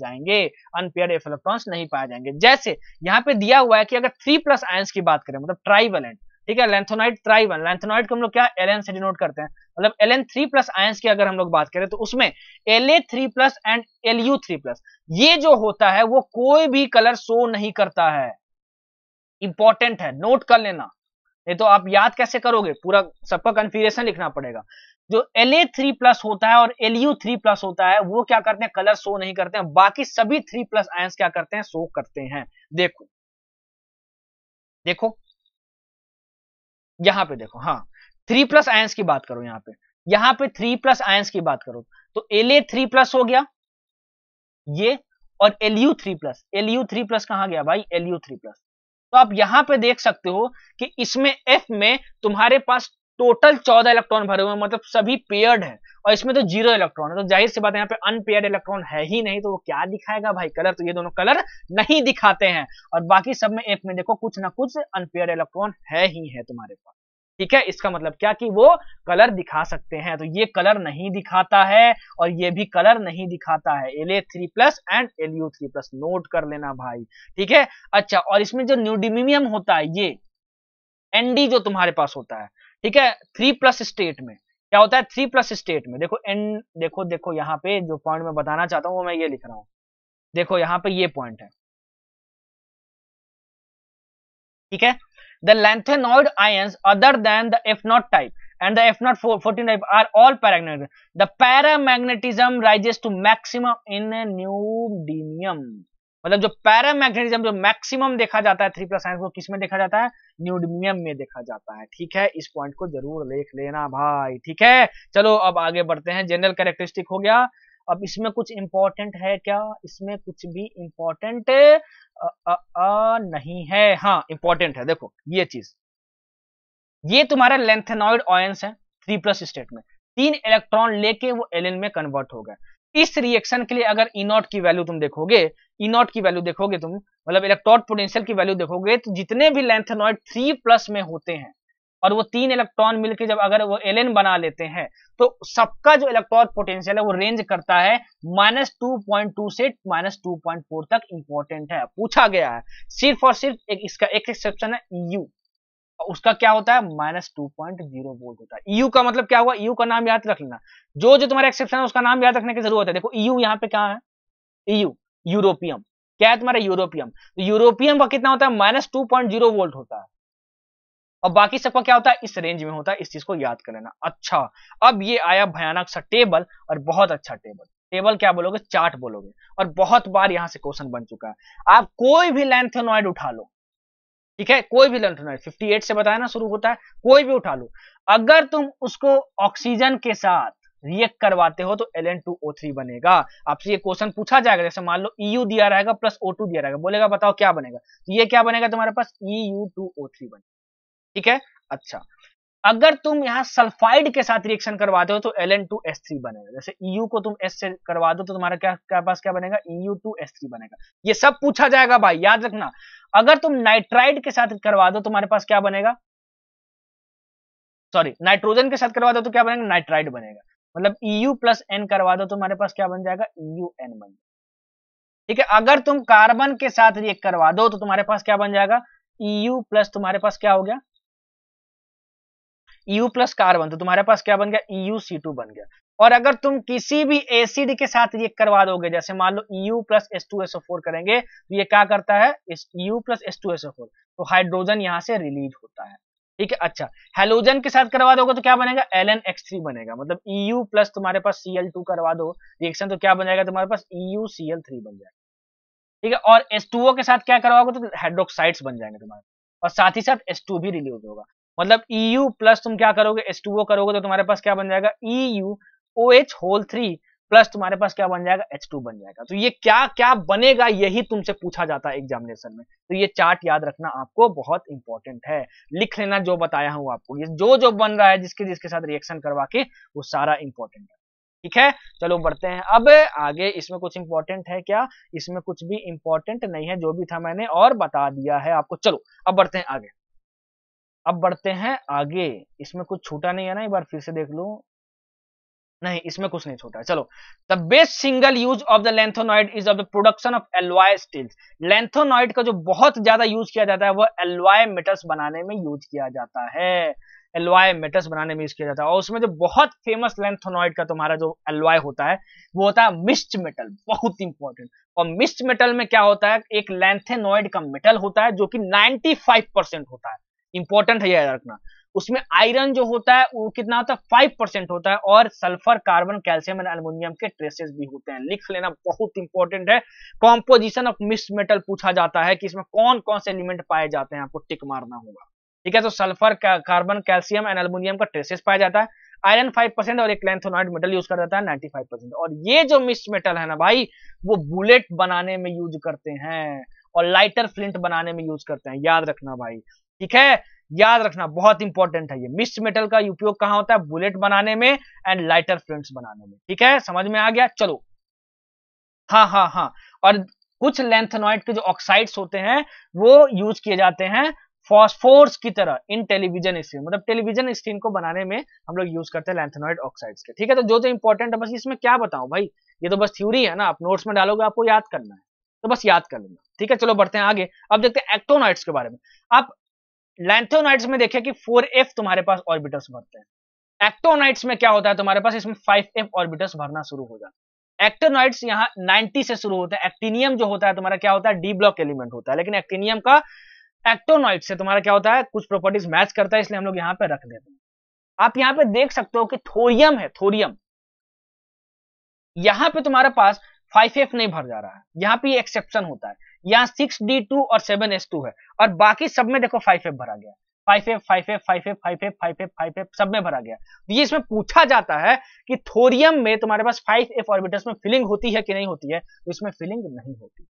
जाएंगे, जैसे यहाँ पे दिया हुआ है कि अगर 3+ आयंस की बात करें, मतलब ट्राइवेलेंट, ठीक है, लैंथोनाइड ट्राइवन, लैंथोनाइड को हम लोग क्या Ln से डिनोट करते हैं, मतलब Ln3+ आयंस की अगर हम लोग बात करें तो उसमें La3+ एंड Lu3+, ये जो होता है वो कोई भी कलर शो नहीं करता है। इंपॉर्टेंट है, नोट कर लेना, नहीं तो आप याद कैसे करोगे, पूरा सबका कन्फिगरेशन लिखना पड़ेगा। जो La3+ होता है और Lu3+ होता है वो क्या करते हैं, कलर शो नहीं करते हैं, बाकी सभी 3+ आयंस क्या करते हैं, शो करते हैं। देखो यहां पे देखो, हाँ, 3+ आयंस की बात करो, यहाँ पे 3+ आयंस की बात करो तो La3+ हो गया ये, और Lu3+ कहां गया भाई, Lu3+। तो आप यहां पे देख सकते हो कि इसमें F में तुम्हारे पास टोटल 14 इलेक्ट्रॉन भरे हुए हैं, मतलब सभी पेयर्ड है, और इसमें तो 0 इलेक्ट्रॉन है, तो जाहिर सी बात है यहाँ पे अनपेयर्ड इलेक्ट्रॉन है ही नहीं, तो वो क्या दिखाएगा भाई, कलर। तो ये दोनों कलर नहीं दिखाते हैं, और बाकी सब में F में देखो कुछ ना कुछ अनपेयर्ड इलेक्ट्रॉन है ही है तुम्हारे पास, ठीक है। इसका मतलब क्या कि वो कलर दिखा सकते हैं, तो ये कलर नहीं दिखाता है और ये भी कलर नहीं दिखाता है, La3+ एंड Lu3+, नोट कर लेना भाई, ठीक है। अच्छा, और इसमें जो न्यूडिमियम होता है, ये Nd जो तुम्हारे पास होता है, ठीक है, 3+ स्टेट में क्या होता है, 3+ स्टेट में देखो देखो यहाँ पे जो पॉइंट मैं बताना चाहता हूँ वो मैं ये लिख रहा हूँ, देखो यहाँ पे ये पॉइंट है, ठीक है। The lanthanoid ions other than the F0 type and the F014 type are all paramagnetic. The paramagnetism rises to maximum in neodymium. मतलब जो पैरामैग्नेटिज्म जो मैक्सिमम देखा जाता है 3+ आयंस, वो किसमें देखा जाता है, न्यूडिमियम में देखा जाता है, ठीक है। इस पॉइंट को जरूर देख लेना भाई, ठीक है। चलो अब आगे बढ़ते हैं, जनरल कैरेक्टरिस्टिक हो गया। अब इसमें कुछ इंपॉर्टेंट है क्या? इसमें कुछ भी इंपॉर्टेंट नहीं है। हाँ इंपॉर्टेंट है, देखो ये चीज, ये तुम्हारा लेंथेनॉइड आयंस है 3+ स्टेट में, 3 इलेक्ट्रॉन लेके वो एलिन में कन्वर्ट हो गए। इस रिएक्शन के लिए अगर ई नॉट की वैल्यू तुम देखोगे, ई नॉट की वैल्यू देखोगे तुम, मतलब इलेक्ट्रॉन पोटेंशियल की वैल्यू देखोगे, तो जितने भी लेंथेनॉइड 3+ में होते हैं और वो 3 इलेक्ट्रॉन मिलकर जब अगर वो एलिन बना लेते हैं, तो सबका जो इलेक्ट्रॉन पोटेंशियल है वो रेंज करता है -2.2 से -2.4 तक। इंपॉर्टेंट है, पूछा गया है। सिर्फ और सिर्फ इसका एक एक्सेप्शन है EU, उसका क्या होता है -2.0 वोल्ट होता है। EU का मतलब क्या हुआ, EU का नाम याद रख लेना, जो जो तुम्हारा एक्सेप्शन है उसका नाम याद रखने की जरूरत है। देखो EU यहाँ पे क्या है, EU यूरोपियम, क्या है तुम्हारा यूरोपियम, तो यूरोपियम का कितना होता है -2.0 वोल्ट होता है, और बाकी सबका क्या होता है इस रेंज में होता है। इस चीज को याद कर लेना। अच्छा, अब ये आया भयानक सा टेबल, और बहुत अच्छा टेबल, टेबल क्या बोलोगे, चार्ट बोलोगे, और बहुत बार यहां से क्वेश्चन बन चुका है। आप कोई भी लेंथेनॉइड उठा लो, ठीक है, कोई भी लेंथेनॉइड 58 से बताया ना शुरू होता है, कोई भी उठा लो, अगर तुम उसको ऑक्सीजन के साथ रिएक्ट करवाते हो तो Ln2O3 बनेगा। आपसे ये क्वेश्चन पूछा जाएगा, जैसे मान लो EU दिया रहेगा प्लस O2 दिया रहेगा, बोलेगा बताओ क्या बनेगा, तो ये क्या बनेगा तुम्हारे पास EU2O3 बनेगा, ठीक है। अच्छा, अगर तुम यहाँ सल्फाइड के साथ रिएक्शन करवाते हो तो Ln2S3 बनेगा। जैसे EU को तुम S से करवा दो तो तुम्हारा क्या पास क्या बनेगा, EU2S3 बनेगा। ये सब पूछा जाएगा भाई, याद रखना। अगर तुम नाइट्राइड के साथ करवा दो तुम्हारे पास क्या बनेगा, सॉरी नाइट्रोजन के साथ करवा दो तो क्या बनेगा, नाइट्राइड बनेगा। मतलब EU+N करवा दो तो तुम्हारे पास क्या बन जाएगा, EUN बन जाएगा, ठीक है। अगर तुम कार्बन के साथ रिएक्ट करवा दो तो तुम्हारे पास क्या बन जाएगा, EU+ तुम्हारे पास क्या हो गया, EU+ कार्बन, तो तुम्हारे पास क्या बन गया, EuC2 बन गया। और अगर तुम किसी भी एसिड के साथ रिएक्ट करवा दोगे, जैसे मान लो EU+H2SO4 करेंगे, तो ये क्या करता है, EU+H2SO4, तो हाइड्रोजन यहां से रिलीज होता है, ठीक है। अच्छा, हेलोजन के साथ करवा दोगे तो क्या बनेगा, LnX3 बनेगा। मतलब EU+ तुम्हारे पास Cl2 करवा दो रिएक्शन, तो क्या बन जाएगा तुम्हारे पास, EuCl3 बन जाएगा, ठीक है। और H2O के साथ क्या करवाओगे तो हाइड्रोक्साइड्स बन जाएंगे तुम्हारे, और साथ ही साथ H2 भी रिलीज होगा। मतलब EU+ तुम क्या करोगे, H2O करोगे तो तुम्हारे पास क्या बन जाएगा, EuOH3 प्लस तुम्हारे पास क्या बन जाएगा, H2 बन जाएगा। तो ये क्या क्या बनेगा यही तुमसे पूछा जाता है एग्जामिनेशन में, तो ये चार्ट याद रखना आपको बहुत इंपॉर्टेंट है। लिख लेना जो बताया हूं आपको, ये जो जो बन रहा है जिसके जिसके साथ रिएक्शन करवा के, वो सारा इंपॉर्टेंट है, ठीक है। चलो बढ़ते हैं अब आगे। इसमें कुछ इंपॉर्टेंट है क्या, इसमें कुछ भी इंपॉर्टेंट नहीं है, जो भी था मैंने और बता दिया है आपको। चलो अब बढ़ते हैं आगे, अब बढ़ते हैं आगे। इसमें कुछ छूटा नहीं है ना, एक बार फिर से देख लो, नहीं इसमें कुछ नहीं छूटा है। चलो, the best single use of the lanthanoid is of the production of alloy steels. Lanthanoid का जो बहुत ज्यादा यूज किया जाता है वह एलॉय मेटल्स बनाने में यूज किया जाता है, एलॉय मेटल्स बनाने में यूज किया जाता है। और उसमें जो बहुत फेमस लेंथोनॉइड का तुम्हारा जो एलॉय होता है वो होता है मिस्ट मेटल, बहुत इंपॉर्टेंट। और मिस्ट मेटल में क्या होता है, एक लेंथेनॉइड का मेटल होता है जो कि 95% होता है, इंपॉर्टेंट है याद रखना। उसमें आयरन जो होता है वो कितना होता है, 5% होता है, और sulphur, carbon, calcium and aluminium के ट्रेसेस भी होते हैं। लिख लेना, बहुत इंपॉर्टेंट है। कॉम्पोजिशन ऑफ मिक्स मेटल पूछा जाता है कि इसमें कौन कौन से एलिमेंट पाए जाते हैं, आपको टिक मारना होगा, ठीक है। तो sulphur, carbon, calcium and aluminium का ट्रेसेस पाया जाता है, आयरन 5% और एक लेंथोनॉइड मेटल यूज कर जाता है 95%। और ये जो मिक्स मेटल है ना भाई, वो बुलेट बनाने में यूज करते हैं और लाइटर फ्लिंट बनाने में यूज करते हैं, याद रखना भाई, ठीक है। याद रखना, बहुत इंपॉर्टेंट है ये। मिक्स्ड मेटल का उपयोग कहां होता है, बुलेट बनाने में एंड लाइटर फ्लिंट्स बनाने में, ठीक है, समझ में आ गया। चलो, हाँ, और कुछ लेंथेनॉइड के जो ऑक्साइड्स होते हैं वो यूज किए जाते हैं फॉस्फोर्स की तरह इन टेलीविजन स्क्रीन, मतलब टेलीविजन स्क्रीन को बनाने में हम लोग यूज करते हैं लेंथेनॉइड ऑक्साइड्स के, ठीक है। तो जो जो इंपॉर्टेंट है, बस इसमें क्या बताऊं भाई, ये तो बस थ्योरी है ना, आप नोट्स में डालोगे, आपको याद करना है, तो बस याद कर लेना, ठीक है। चलो बढ़ते हैं आगे। अब देखते हैं एक्टोनॉइड्स के बारे में। आप लैंथोनाइट्स में देखिए कि 4f तुम्हारे पास ऑर्बिटल्स भरते हैं। एक्टोनाइट्स में क्या होता है तुम्हारे पास, इसमें 5f ऑर्बिटल्स भरना शुरू हो जाता है। एक्टोनाइट्स यहाँ 90 से शुरू होता है। एक्टिनियम जो होता है तुम्हारा क्या होता है, डी ब्लॉक एलिमेंट होता है, लेकिन एक्टिनियम का एक्टोनाइट से तुम्हारा क्या होता है, कुछ प्रॉपर्टीज मैच करता है, इसलिए हम लोग यहाँ पे रख देते हैं। आप यहाँ पे देख सकते हो कि थोरियम है, थोरियम यहाँ पे तुम्हारे पास 5f नहीं भर जा रहा है, यहाँ पे एक्सेप्शन होता है। यहाँ 6d2 और 7s2 है, और बाकी सब में देखो 5f भरा गया। 5f 5f 5f 5f 5f 5f सब में भरा गया। तो ये इसमें पूछा जाता है कि थोरियम में तुम्हारे पास 5f ऑर्बिटल्स में फिलिंग होती है कि नहीं होती है, तो इसमें फिलिंग नहीं होती।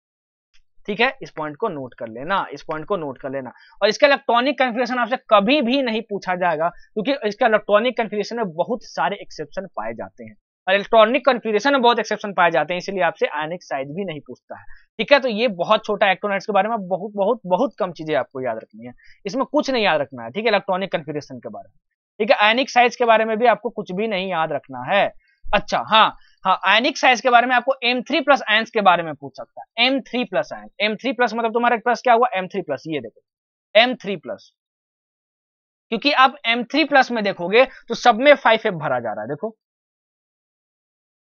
ठीक है, इस पॉइंट को नोट कर लेना, इस पॉइंट को नोट कर लेना। और इसका इलेक्ट्रॉनिक कन्फिगरेशन आपसे कभी भी नहीं पूछा जाएगा, क्योंकि इसका इलेक्ट्रॉनिक कन्फिगरेशन में बहुत सारे एक्सेप्शन पाए जाते हैं, और इलेक्ट्रॉनिक कन्फिगरेशन में बहुत एक्सेप्शन पाए जाते हैं, इसलिए आपसे आयनिक साइज भी नहीं पूछता है। ठीक है, तो ये बहुत छोटा एक्टोनाइट्स के बारे में बहुत बहुत बहुत कम चीजें आपको याद रखनी है, इसमें कुछ नहीं याद रखना है। ठीक है, इलेक्ट्रॉनिक कन्फिगरेशन के बारे में। ठीक है, आयनिक साइज के बारे में भी आपको कुछ भी नहीं याद रखना है। अच्छा, हाँ हाँ, आयनिक साइज के बारे में आपको M3+ आयंस के बारे में पूछ सकता है। M3+ आयंस, M3+ मतलब तुम्हारे पास क्या हुआ, M3+, ये देखो M3+, क्योंकि आप M3+ में देखोगे तो सब में 5f भरा जा रहा है। देखो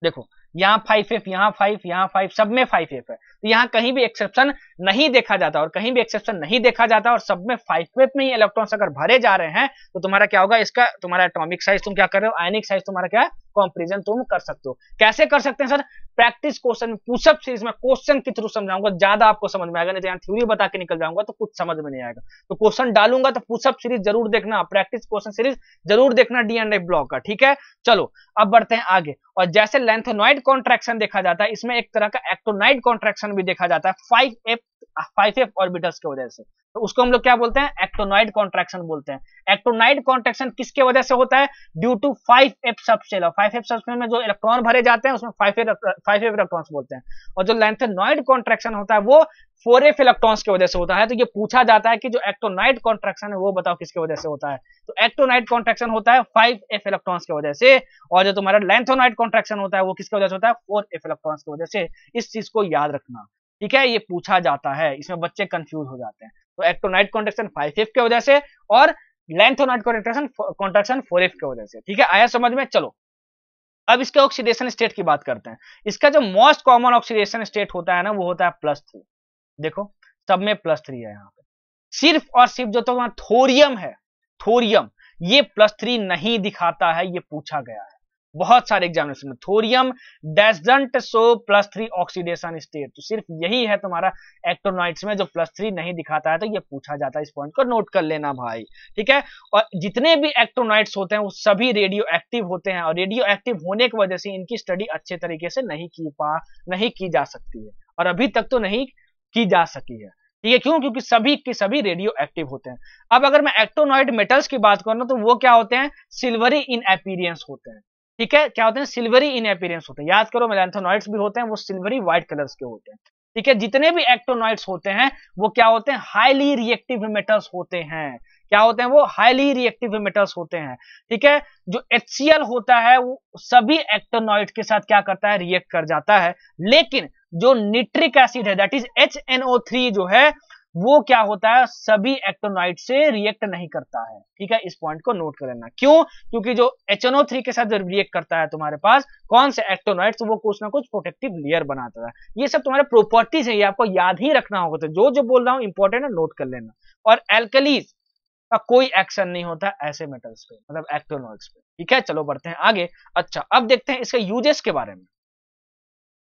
देखो, यहाँ 5f, यहाँ 5, यहाँ 5, सब में 5f है, तो यहाँ कहीं भी एक्सेप्शन नहीं देखा जाता, और कहीं भी एक्सेप्शन नहीं देखा जाता और सब में 5f में ही इलेक्ट्रॉन्स अगर भरे जा रहे हैं, तो तुम्हारा क्या होगा, इसका तुम्हारा एटॉमिक साइज तुम क्या कर रहे हो, आयनिक साइज तुम्हारा क्या है, कंपैरिजन तुम कर सकते हो। कैसे कर सकते हैं sir, practice question pushup series में क्वेश्चन के थ्रू समझाऊंगा, ज्यादा आपको समझ में आएगा, नहीं तो यहाँ थ्योरी बता के निकल जाऊंगा तो कुछ समझ में नहीं आएगा। तो क्वेश्चन डालूंगा तो पुशअप सीरीज जरूर देखना, प्रैक्टिस क्वेश्चन सीरीज जरूर देखना D&F ब्लॉक का। ठीक है, चलो अब बढ़ते हैं आगे। और जैसे लेंथेनॉइड कॉन्ट्रैक्शन देखा जाता है, इसमें एक तरह का एक्टोनाइड कॉन्ट्रैक्शन भी देखा जाता है 5f ऑर्बिटल्स की वजह से, तो उसको हम लोग क्या बोलते हैं, एक्टोनाइड कॉन्ट्रैक्शन बोलते हैं। एक्टोनाइड कॉन्ट्रैक्शन किसके वजह से होता है, ड्यू टू 5f सबशेल, और 5f सबशेल में जो इलेक्ट्रॉन भरे जाते हैं उसमें 5f इलेक्ट्रॉन्स बोलते हैं। और जो लेंथेनॉइड कॉन्ट्रैक्शन होता है वो 4f इलेक्ट्रॉन्स की वजह से होता है। तो ये पूछा जाता है कि जो एक्टोनाइड कॉन्ट्रैक्शन है वो बताओ किसकी वजह से होता है, तो एक्टोनाइड कॉन्ट्रैक्शन होता है 5f इलेक्ट्रॉन्स की वजह से, और जो तुम्हारा लेंथेनॉइड कॉन्ट्रैक्शन होता है वो किसकी वजह से होता है, 4f इलेक्ट्रॉन्स की वजह से। इस चीज को याद रखना। ठीक है, ये पूछा जाता है, इसमें बच्चे कंफ्यूज हो जाते हैं। तो एक्टोनाइड कॉन्ट्रैक्शन 5f की वजह से और लेंथेनॉइड कॉन्ट्रैक्शन 4f की वजह से। ठीक है, आया समझ में। चलो अब इसके ऑक्सीडेशन स्टेट की बात करते हैं। इसका जो मोस्ट कॉमन ऑक्सीडेशन स्टेट होता है ना, वो होता है +3। देखो सब में +3 है यहाँ पे, सिर्फ और सिर्फ जो तुम्हारा थोरियम है, थोरियम ये +3 नहीं दिखाता है, ये पूछा गया है बहुत सारे एग्जामिनेशन में, thorium doesn't show +3 oxidation state. तो सिर्फ यही है तुम्हारा एक्टोनाइट्स में जो +3 नहीं दिखाता है, तो ये पूछा जाता है, इस पॉइंट को नोट कर लेना भाई। ठीक है, और जितने भी एक्टोनाइट्स होते हैं वो सभी रेडियो एक्टिव होते हैं, और रेडियो एक्टिव होने की वजह से इनकी स्टडी अच्छे तरीके से नहीं की जा सकती है, और अभी तक तो नहीं की जा सकी है। ठीक है, क्यों, क्योंकि सभी के सभी रेडियो एक्टिव होते हैं। अब अगर मैं एक्टोनॉइड मेटल्स की बात करूं तो वो क्या होते हैं, सिल्वरी इन अपीयरेंस होते हैं। ठीक है, क्या होते हैं, सिल्वरी इन अपीयरेंस होते हैं। याद करो, मेलान्थोनॉइड्स भी होते हैं, वो सिल्वरी व्हाइट कलर्स के होते हैं। ठीक है, जितने भी एक्टोनॉइड्स होते हैं वो क्या होते हैं, हाईली रिएक्टिव मेटल्स होते हैं। क्या होते हैं वो, हाईली रिएक्टिव मेटल्स होते हैं। ठीक है, जो HCl होता है वो सभी एक्टोनॉइड के साथ क्या करता है, रिएक्ट कर जाता है, लेकिन जो निट्रिक एसिड है दैट इज HNO3 जो है वो क्या होता है, सभी एक्टोनाइड से रिएक्ट नहीं करता है। ठीक है, इस पॉइंट को नोट कर लेना। क्यों, क्योंकि जो HNO3 के साथ जो रिएक्ट करता है तुम्हारे पास कौन से एक्टोनाइड्स, वो कुछ ना कुछ प्रोटेक्टिव लेयर बनाता है। ये सब तुम्हारे प्रॉपर्टीज है, ये आपको याद ही रखना होगा। तो जो जो बोल रहा हूं इंपॉर्टेंट है, नोट कर लेना। और एल्कलीज का कोई एक्शन नहीं होता ऐसे मेटल्स पे, मतलब एक्टोनॉइड्स पे। ठीक है, चलो बढ़ते हैं आगे। अच्छा, अब देखते हैं इसके यूजेस के बारे में।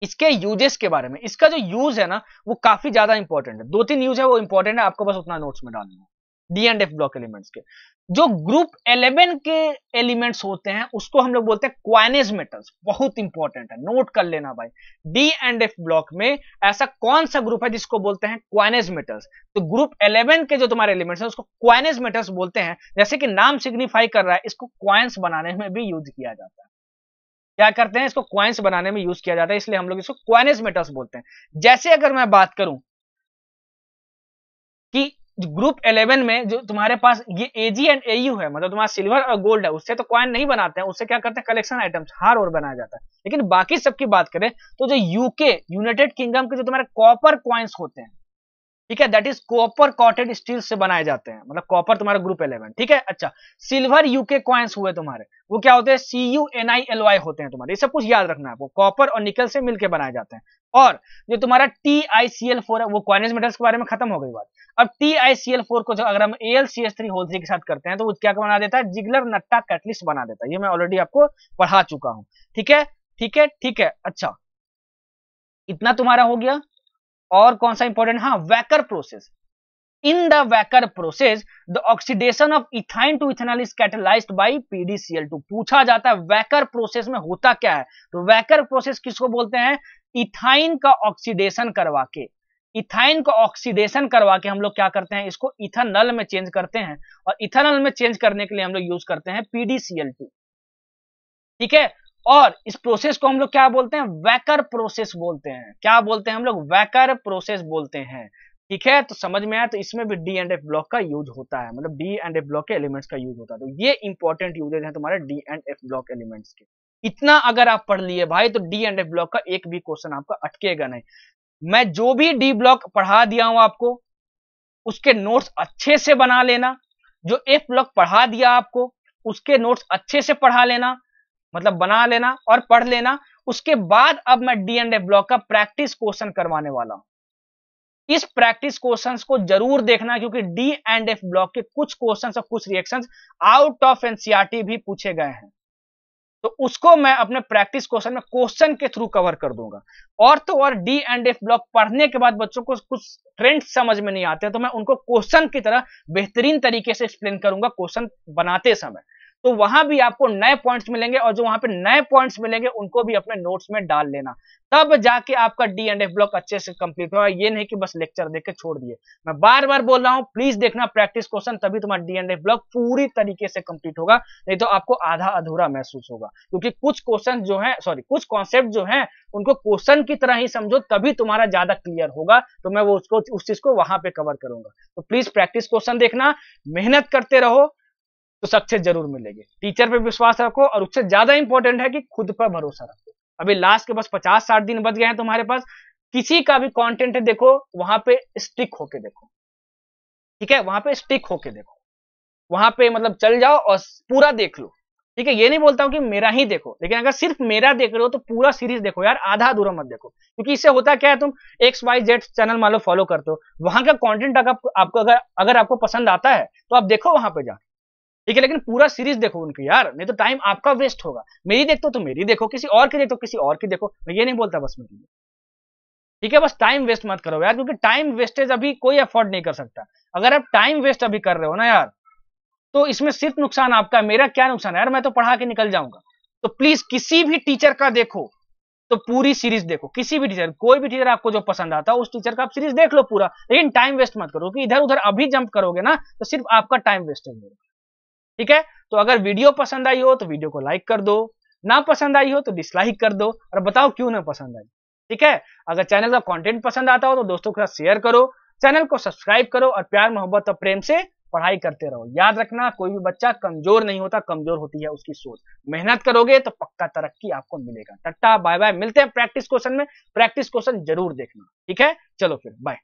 इसके यूजेस के बारे में, इसका जो यूज है ना वो काफी ज्यादा इंपॉर्टेंट है। 2-3 यूज है वो इंपॉर्टेंट है, आपको बस उतना नोट्स में डालना है। D&F ब्लॉक एलिमेंट्स के जो ग्रुप 11 के एलिमेंट्स होते हैं उसको हम लोग बोलते हैं क्वाइनेज मेटल्स। बहुत इंपॉर्टेंट है, नोट कर लेना भाई। D&F ब्लॉक में ऐसा कौन सा ग्रुप है जिसको बोलते हैं क्वाइनेज मेटल्स। तो ग्रुप 11 के जो तुम्हारे एलिमेंट्स हैं उसको क्वाइनेज मेटल्स बोलते हैं। जैसे कि नाम सिग्निफाई कर रहा है, इसको क्वाइंस बनाने में भी यूज किया जाता है। क्या करते हैं, इसको क्वाइंस बनाने में यूज किया जाता है, इसलिए हम लोग इसको क्वाइनेज मेटल्स बोलते हैं। जैसे अगर मैं बात करूं कि ग्रुप 11 में जो तुम्हारे पास ये Ag एंड Au है, मतलब तुम्हारा सिल्वर और गोल्ड है, उससे तो कॉइन नहीं बनाते हैं, उससे क्या करते हैं, कलेक्शन आइटम्स हार और बनाया जाता है। लेकिन बाकी सबकी बात करें तो जो यूके यूनाइटेड किंगडम के जो तुम्हारे कॉपर कॉइन्स होते हैं, ठीक है, दैट इज कॉपर कॉटेड स्टील से बनाए जाते हैं, मतलब कॉपर तुम्हारा ग्रुप 11। ठीक है, अच्छा, सिल्वर यूके कॉइन्स हुए तुम्हारे, वो क्या होते हैं, CuNiLy होते हैं तुम्हारे। ये सब कुछ याद रखना है आपको, कॉपर और निकल से मिलकर बनाए जाते हैं। और जो तुम्हारा TiCl4 है वो क्वाइनेज मेटल्स के बारे में खत्म हो गई बात। अब TiCl4 को अगर हम AlCH3 के साथ करते हैं तो वो क्या बना देता है, जिगलर नट्टा कैटलिस्ट बना देता है। ये मैं ऑलरेडी आपको पढ़ा चुका हूं। ठीक है, ठीक है, ठीक है। अच्छा, इतना तुम्हारा हो गया। और कौन सा इंपॉर्टेंट, हाँ, Wacker process. In the Wacker process, the oxidation of ethyne to ethanol is catalyzed by PDCl2. पूछा जाता है वैकर प्रोसेस में होता क्या है, तो वैकर प्रोसेस किसको बोलते हैं, इथाइन का ऑक्सीडेशन करवा के, इथाइन को ऑक्सीडेशन करवा के हम लोग क्या करते हैं, इसको इथेनॉल में चेंज करते हैं, और इथेनॉल में चेंज करने के लिए हम लोग यूज करते हैं PDCl2। ठीक है, और इस प्रोसेस को हम लोग क्या बोलते हैं, वैकर प्रोसेस बोलते हैं। क्या बोलते हैं हम लोग, वैकर प्रोसेस बोलते हैं। ठीक है, तो समझ में आया, तो इसमें भी डी एंड एफ ब्लॉक का यूज होता है, मतलब डी एंड एफ ब्लॉक के एलिमेंट्स का यूज होता है। तो ये इंपॉर्टेंट यूजेज है तुम्हारे D and F block elements के। इतना अगर आप पढ़ लिए भाई, तो डी एंड एफ ब्लॉक का एक भी क्वेश्चन आपका अटकेगा नहीं। मैं जो भी डी ब्लॉक पढ़ा दिया हूं आपको, उसके नोट्स अच्छे से बना लेना। जो एफ ब्लॉक पढ़ा दिया आपको, उसके नोट्स अच्छे से पढ़ा लेना, मतलब बना लेना और पढ़ लेना। उसके बाद अब मैं डी एंड एफ ब्लॉक का प्रैक्टिस क्वेश्चन करवाने वाला हूं। इस प्रैक्टिस क्वेश्चंस को जरूर देखना, क्योंकि डी एंड एफ ब्लॉक के कुछ क्वेश्चंस और कुछ रिएक्शंस आउट ऑफ एनसीईआरटी भी पूछे गए हैं, तो उसको मैं अपने प्रैक्टिस क्वेश्चन में क्वेश्चन के थ्रू कवर कर दूंगा। और तो और डी एंड एफ ब्लॉक पढ़ने के बाद बच्चों को कुछ ट्रेंड समझ में नहीं आते, तो मैं उनको क्वेश्चन की तरह बेहतरीन तरीके से एक्सप्लेन करूंगा क्वेश्चन बनाते समय। तो वहां भी आपको नए पॉइंट्स मिलेंगे, और जो वहां पे नए पॉइंट्स मिलेंगे उनको भी अपने नोट्स में डाल लेना, तब जाके आपका डी एंड एफ ब्लॉक अच्छे से कंप्लीट होगा। ये नहीं कि बस लेक्चर देख के छोड़ दिए। मैं बार बार बोल रहा हूं, प्लीज देखना प्रैक्टिस क्वेश्चन, तभी तुम्हारा डी एंड एफ ब्लॉक पूरी तरीके से कंप्लीट होगा, नहीं तो आपको आधा अधूरा महसूस होगा। क्योंकि कुछ क्वेश्चन जो है, कुछ कॉन्सेप्ट जो है, उनको क्वेश्चन की तरह ही समझो, तभी तुम्हारा ज्यादा क्लियर होगा। तो मैं वो उस चीज को वहां पे कवर करूंगा। तो प्लीज प्रैक्टिस क्वेश्चन देखना, मेहनत करते रहो, तो सक्सेस जरूर मिलेगी। टीचर पे विश्वास रखो, और उससे ज्यादा इंपॉर्टेंट है कि खुद पर भरोसा रखो। अभी लास्ट के बस 50-60 दिन बच गए हैं तुम्हारे पास। किसी का भी कंटेंट है, देखो वहां पे स्टिक होके देखो। ठीक है, वहां पे स्टिक होके देखो, वहां पे मतलब चल जाओ और पूरा देख लो। ठीक है, ये नहीं बोलता हूं कि मेरा ही देखो, लेकिन अगर सिर्फ मेरा देख रहे हो तो पूरा सीरीज देखो यार, आधा अधूरा मत देखो। क्योंकि इससे होता क्या है, तुम XYZ चैनल मान लो फॉलो करते हो, वहां का कंटेंट आपको अगर आपको पसंद आता है तो आप देखो वहां पे जा। ठीक है, लेकिन पूरा सीरीज देखो उनकी यार, नहीं तो टाइम आपका वेस्ट होगा। मेरी देखते हो तो मेरी देखो, किसी और की देखते हो किसी और की देखो। मैं ये नहीं बोलता बस मेरी। ठीक है, बस टाइम वेस्ट मत करो यार, क्योंकि टाइम वेस्टेज अभी कोई अफोर्ड नहीं कर सकता। अगर आप टाइम वेस्ट अभी कर रहे हो ना यार, तो इसमें सिर्फ नुकसान आपका, मेरा क्या नुकसान है यार, मैं तो पढ़ा के निकल जाऊंगा। तो प्लीज किसी भी टीचर का देखो तो पूरी सीरीज देखो। किसी भी टीचर, कोई भी टीचर आपको जो पसंद आता है उस टीचर का आप सीरीज देख लो पूरा, लेकिन टाइम वेस्ट मत करो, कि इधर उधर अभी जंप करोगे ना तो सिर्फ आपका टाइम वेस्ट है। ठीक है, तो अगर वीडियो पसंद आई हो तो वीडियो को लाइक कर दो, ना पसंद आई हो तो डिसलाइक कर दो, और बताओ क्यों ना पसंद आई। ठीक है, अगर चैनल का कंटेंट पसंद आता हो तो दोस्तों के साथ शेयर करो, चैनल को सब्सक्राइब करो, और प्यार मोहब्बत और प्रेम से पढ़ाई करते रहो। याद रखना, कोई भी बच्चा कमजोर नहीं होता, कमजोर होती है उसकी सोच। मेहनत करोगे तो पक्का तरक्की आपको मिलेगा। टाटा बाय बाय, मिलते हैं प्रैक्टिस क्वेश्चन में। प्रैक्टिस क्वेश्चन जरूर देखना। ठीक है, चलो फिर बाय।